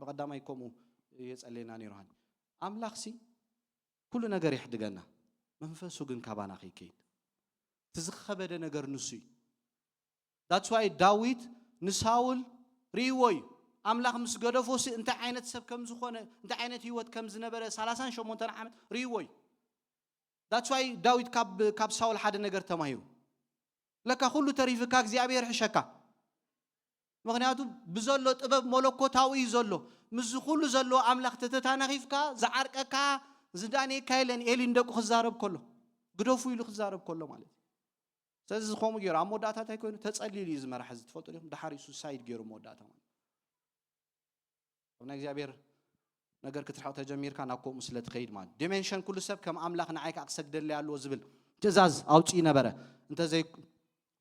በቀዳማይ ከምኡ የጸለይና ኔሮሃን አምላኽሲ ኩሉ ነገር ይሕድገና መንፈሱ ግን ካባና ከይከይድ ትዝኸበደ ነገር ንሱ that's why ዳዊት ንሳውል ሪወይ አምላኽ ምስ ገደፎሲ እንታይ ዓይነት ሰብ ከም ዝኾነ እንታይ ዓይነት ህይወት ከም ዝነበረ 38 ዓመት ሪወይ that's why ዳዊት ካብ ሳውል ሓደ ነገር ተማሂሩ ለካ ሁሉ ተሪፍካ እግዚአብሔር ሕሸካ ምክንያቱ ብዘሎ ጥበብ መለኮታዊ ዘሎ ምስ ሁሉ ዘሎ አምላኽ ተተታናኺፍካ ዝዓርቀካ ዝዳኔ ካይለን ኤሊ እንደቁ ክዛረብ ከሎ ግደፉ ኢሉ ክዛረብ ከሎ ማለት ስለዚህ ዝቆሙ ገይሩ አሞዳታት አይኮኑ ተጸሊሉ ይዝመራሕ ዝትፈልጡ ዲኹም ዳሓሪ ሱሳይድ ገይሩ ሞዳታ ማለት እና እግዚአብሔር ነገር ክትራው ተጀሚርካ ናቆሙ ስለትኸይድ ማለት ዲሜንሽን ኩሉ ሰብ ከም አምላኽ ንዓይካ ክሰግደል ያለው ዝብል ትእዛዝ አውጪ ነበረ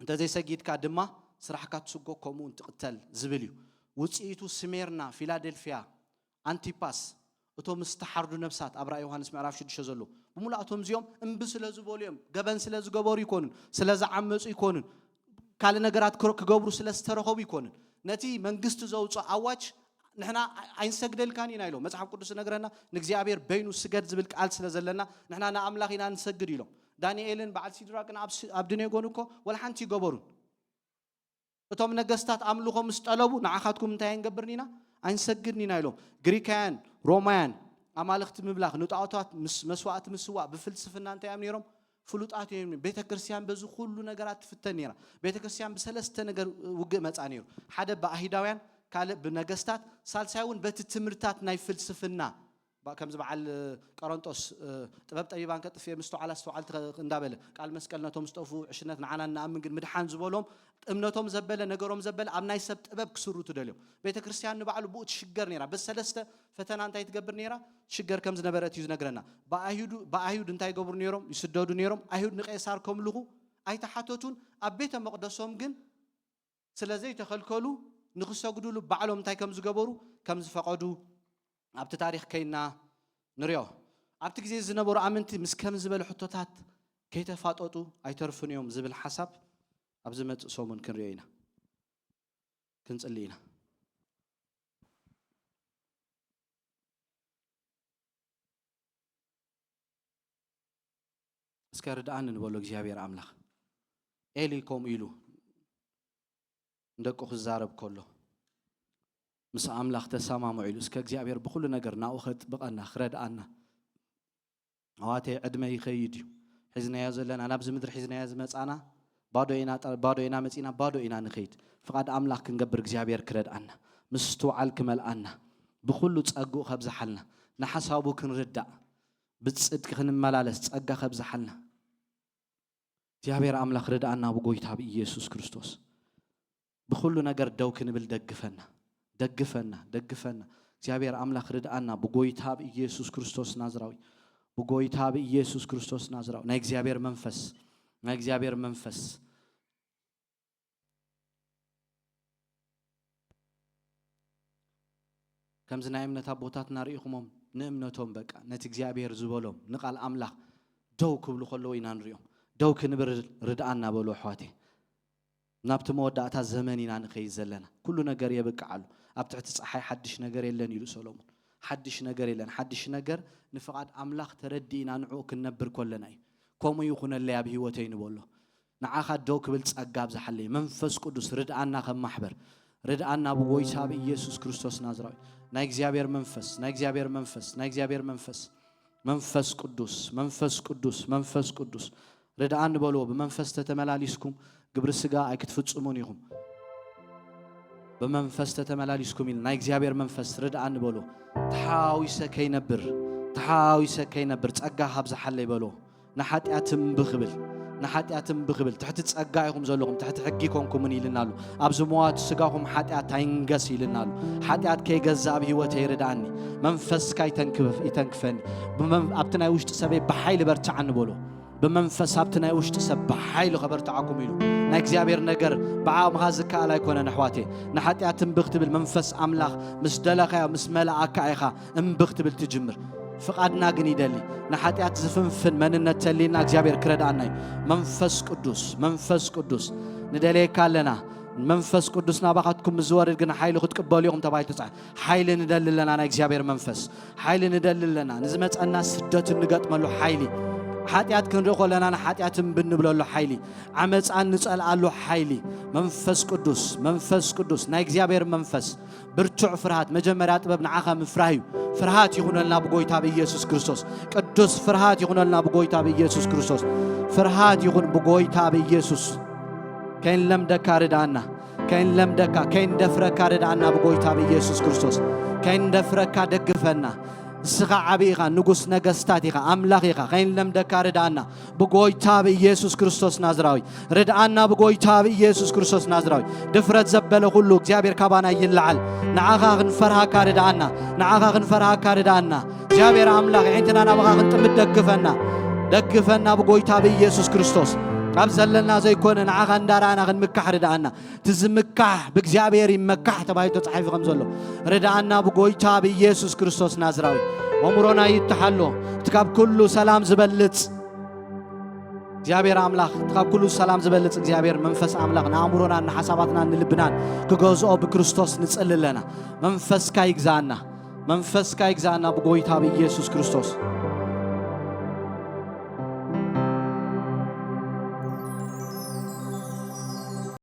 እንተ ዘይሰጊድካ ድማ ስራሕካ ትስጎ ከምኡ እንትቅተል ዝብል እዩ ውጽኢቱ ስሜርና ፊላዴልፊያ አንቲፓስ እቶም ዝተሓርዱ ነፍሳት አብራ ዮሐንስ ምዕራፍ 6 ዘሎ ብሙላእቶም እዚኦም እምብ ስለዝበልዮም ገበን ስለዝገበሩ ይኮኑን ስለዝዓመጹ ይኮኑን ካለ ነገራት ክገብሩ ስለዝተረኸቡ ይኮኑን ነቲ መንግስት ዘውጽ አዋጅ ንሕና አይንሰግደልካን ኢና ኢሎም መጽሐፍ ቅዱስ ነገረና ንእግዚአብሔር በይኑ ስገድ ዝብል ቃል ስለዘለና ንሕና ንአምላኽ ኢና ንሰግድ ኢሎም ዳንኤልን በዓል ሲድራቅን አብድኔጎን እኮ ወልሓንቲ ይገበሩን እቶም ነገስታት አምልኾ ምስ ጠለቡ ንዓኻትኩም እንታይ እንገብርኒና አይንሰግድኒና ኢሎም ግሪካውያን ሮማውያን አማልኽት ምብላኽ ንጣዖታት መስዋዕት ምስዋዕ ብፍልስፍና እንታይ ያምኒሮም ፍሉጣት እዮም ቤተክርስቲያን በዚ ሁሉ ነገራት ትፍተን ነራ ቤተክርስቲያን በሰለስተ ነገር ውግእ መጻ ነይሩ ሓደ በአይሁዳውያን ካለ በነገስታት ሳልሳዩን በትምህርታት ናይ ፍልስፍና ከምዝ በዓል ቆሮንጦስ ጥበብ ጠቢባን ከጥፍ የምስተው ዓላ ስተዋልት እንዳበለ ቃል መስቀልነቶም ስጠፉ ዕሽነት ንዓና ንአምን ግን ምድሓን ዝበሎም እምነቶም ዘበለ ነገሮም ዘበለ ኣብ ናይ ሰብ ጥበብ ክስሩ ትደልዮም ቤተክርስቲያን ንባዕሉ ቡኡ ትሽገር ነራ በሰለስተ ፈተና እንታይ ትገብር ነራ ሽገር ከም ዝነበረት እዩ ዝነግረና በአይሁድ እንታይ ገብሩ ነሮም ይስደዱ ነሮም አይሁድ ንቄሳር ከምልኹ አይተሓተቱን ኣብ ቤተ መቅደሶም ግን ስለዚህ ተኸልከሉ ንኽሰግዱሉ ባዕሎም እንታይ ከም ዝገበሩ ከም ዝፈቀዱ ኣብቲ ታሪኽ ከይና ንሪኦ ኣብቲ ግዜ ዝነበሩ ኣመንቲ ምስ ከም ዝበለ ሕቶታት ከይተፋጠጡ ኣይተርፉን እዮም ዝብል ሓሳብ ኣብ ዝመጽእ ሰሙን ክንሪኦ ኢና ክንጽልይ ኢና እስከ ርድኣን ንበሎ እግዚአብሔር አምላኽ ኤሊ ከም ኢሉ እንደቆ ክዛረብ ከሎ ምስ አምላኽ ተሰማምዑ ኢሉ እስከ እግዚአብሔር በኩሉ ነገር ናውኸት በቀና ክረድኣና አዋቴ ዕድመ ይኸይድ እዩ ሒዝናዮ ዘለና ናብዚ ምድሪ ሒዝናዮ ዝመጻና ባዶ ኢና መጺና ባዶ ኢና ንኸይድ ፍቃድ አምላኽ ክንገብር እግዚአብሔር ክረድኣና ምስ ትውዓል ክመልኣና ብኩሉ ጸጉኡ ከብዝሓልና ንሓሳቡ ክንርዳእ ብጽድቅ ክንመላለስ ጸጋ ከብዝሓልና እግዚአብሔር አምላኽ ረድኣና ብጎይታ በኢየሱስ ክርስቶስ بخلو نجار دوكن بالدقفنا دقفنا እግዚአብሔር አምላኽ ርድአና በጎይታ በኢየሱስ ክርስቶስ ናዝራዊ በጎይታ በኢየሱስ ክርስቶስ ናዝራዊ ናይ እግዚአብሔር መንፈስ ከምዝ ናይ እምነት አቦታትና ርኢኹሞም ንእምነቶም በቃ ነቲ እግዚአብሔር ዝበሎም ንቃል አምላኽ ደው ክብሉ ከለው ኢና ንሪኦም ደው ክንብር ርድአና በሎ ኣሕዋቴ ናብቲ መወዳእታ ዘመን ኢና ንኸይድ ዘለና ኩሉ ነገር የብቅዓሉ ኣብ ትሕቲ ፀሓይ ሓድሽ ነገር የለን ኢሉ ሰሎሞን ሓድሽ ነገር የለን ሓድሽ ነገር ንፍቃድ አምላኽ ተረዲእና ንዑ ክንነብር ከለና እዩ ከምኡ ይኹነለይ ኣብ ህይወተይ ንበሎ ንዓኻ ደው ክብል ጸጋ ብዝሓለይ መንፈስ ቅዱስ ርድአና ከማሕበር ርድአና በጎይታ በኢየሱስ ክርስቶስ ናዝራዊ ናይ እግዚአብሔር መንፈስ መንፈስ ቅዱስ ርድአን በሎ በመንፈስ ተተመላሊስኩም ግብረ ስጋ አይክትፍጽሙን ይሁን በመንፈስ ተተመላሊስኩም ይል ናይ እግዚአብሔር መንፈስ ርድአን በሎ ተሓዊሰ ከይነብር ጸጋ ሀብዝሓለ ይበሎ ንኃጢአትም ብኽብል نحاتياتم بخبل تحت تصقايكم زلكم تحت حقيكم من يلنالو ابزموات سغاكم حاتيات تاينغس يلنالو حاتيات كي غزاب هيوت يرداني منفس كاي يتنكفني ابتناي وشت سبي بحيل برتعن بولو بمنفس ابتناي وشت سب بحيل خبرتعكم يلو نا እግዚአብሔር ነገር بعام غازك على يكون نحواتي نحاتياتم بختبل منفس املاخ مس دلخا مس ملائكه ايخا ام بختبل تجمر فقادنا ግን ይደሊ ንኃጢአት ዝፍንፍን መንነት ተሊና እግዚአብሔር ክረዳናይ መንፈስ ቅዱስ ንደለይካለና መንፈስ ቅዱስ ናባኻትኩም ዝወርድ ግን ኃይል ክትቀበሉ ይኹም ተባይቱ ጻ ኃይል ንደልለና ናይ እግዚአብሔር መንፈስ ኃይል ንደልለና ንዝመጸና ስደት ንገጥመሉ ኃይሊ ኃጢአት ክንረኾለና ንኃጢአትም ብንብለሉ ኃይሊ ዓመጻን ንጸልአሉ ኃይሊ መንፈስ ቅዱስ ናይ እግዚአብሔር መንፈስ ብርቱዕ ፍርሃት መጀመሪያ ጥበብ ንዓኻ ምፍራህዩ ፍርሃት ይሁነልና በጎይታ በኢየሱስ ክርስቶስ ቅዱስ ፍርሃት ይሁነልና በጎይታ በኢየሱስ ክርስቶስ ፍርሃት ይሁን በጎይታ በኢየሱስ ከን ለምደካ ርዳና ከን ለምደካ ከን ደፍረካ ርዳና በጎይታ በኢየሱስ ክርስቶስ ከን ደፍረካ ደግፈና ስኻ ዓቢኻ ንጉስ ነገስታት ኢኻ አምላኽ ኢኻ ከን ለምደካ ርዳና በጎይታ በኢየሱስ ክርስቶስ ናዝራዊ ርዳና በጎይታ በኢየሱስ ክርስቶስ ናዝራዊ ድፍረት ዘበለ ሁሉ እግዚአብሔር ካባና ይልዓል ንዓኻ ክንፈርሃካ ርዳና ንዓኻ ክንፈርሃካ ርዳና እግዚአብሔር አምላኽ እንተና ናባኻ ክንጥምት ደግፈና በጎይታ በኢየሱስ ክርስቶስ አብዘለና ዘይኮነ ንዓኻ እንዳራና ክንምካሕ ርዳና ትዝምካሕ በእግዚአብሔር ይመካሕ ተባይቶ ጻሒፍ ከምዘሎ ርዳና በጎይታ በኢየሱስ ክርስቶስ ናዝራዊ ወምሮና ይተሐሎ ትካብ ኩሉ ሰላም ዝበልጽ እግዚአብሔር አምላኽ ትካብ ኩሉ ሰላም ዝበልጽ እግዚአብሔር መንፈስ አምላኽ ናአምሮና ንሐሳባትና ንልብናን ክገዝኦ በክርስቶስ ንጽልለና መንፈስካ ይግዛና በጎይታ በኢየሱስ ክርስቶስ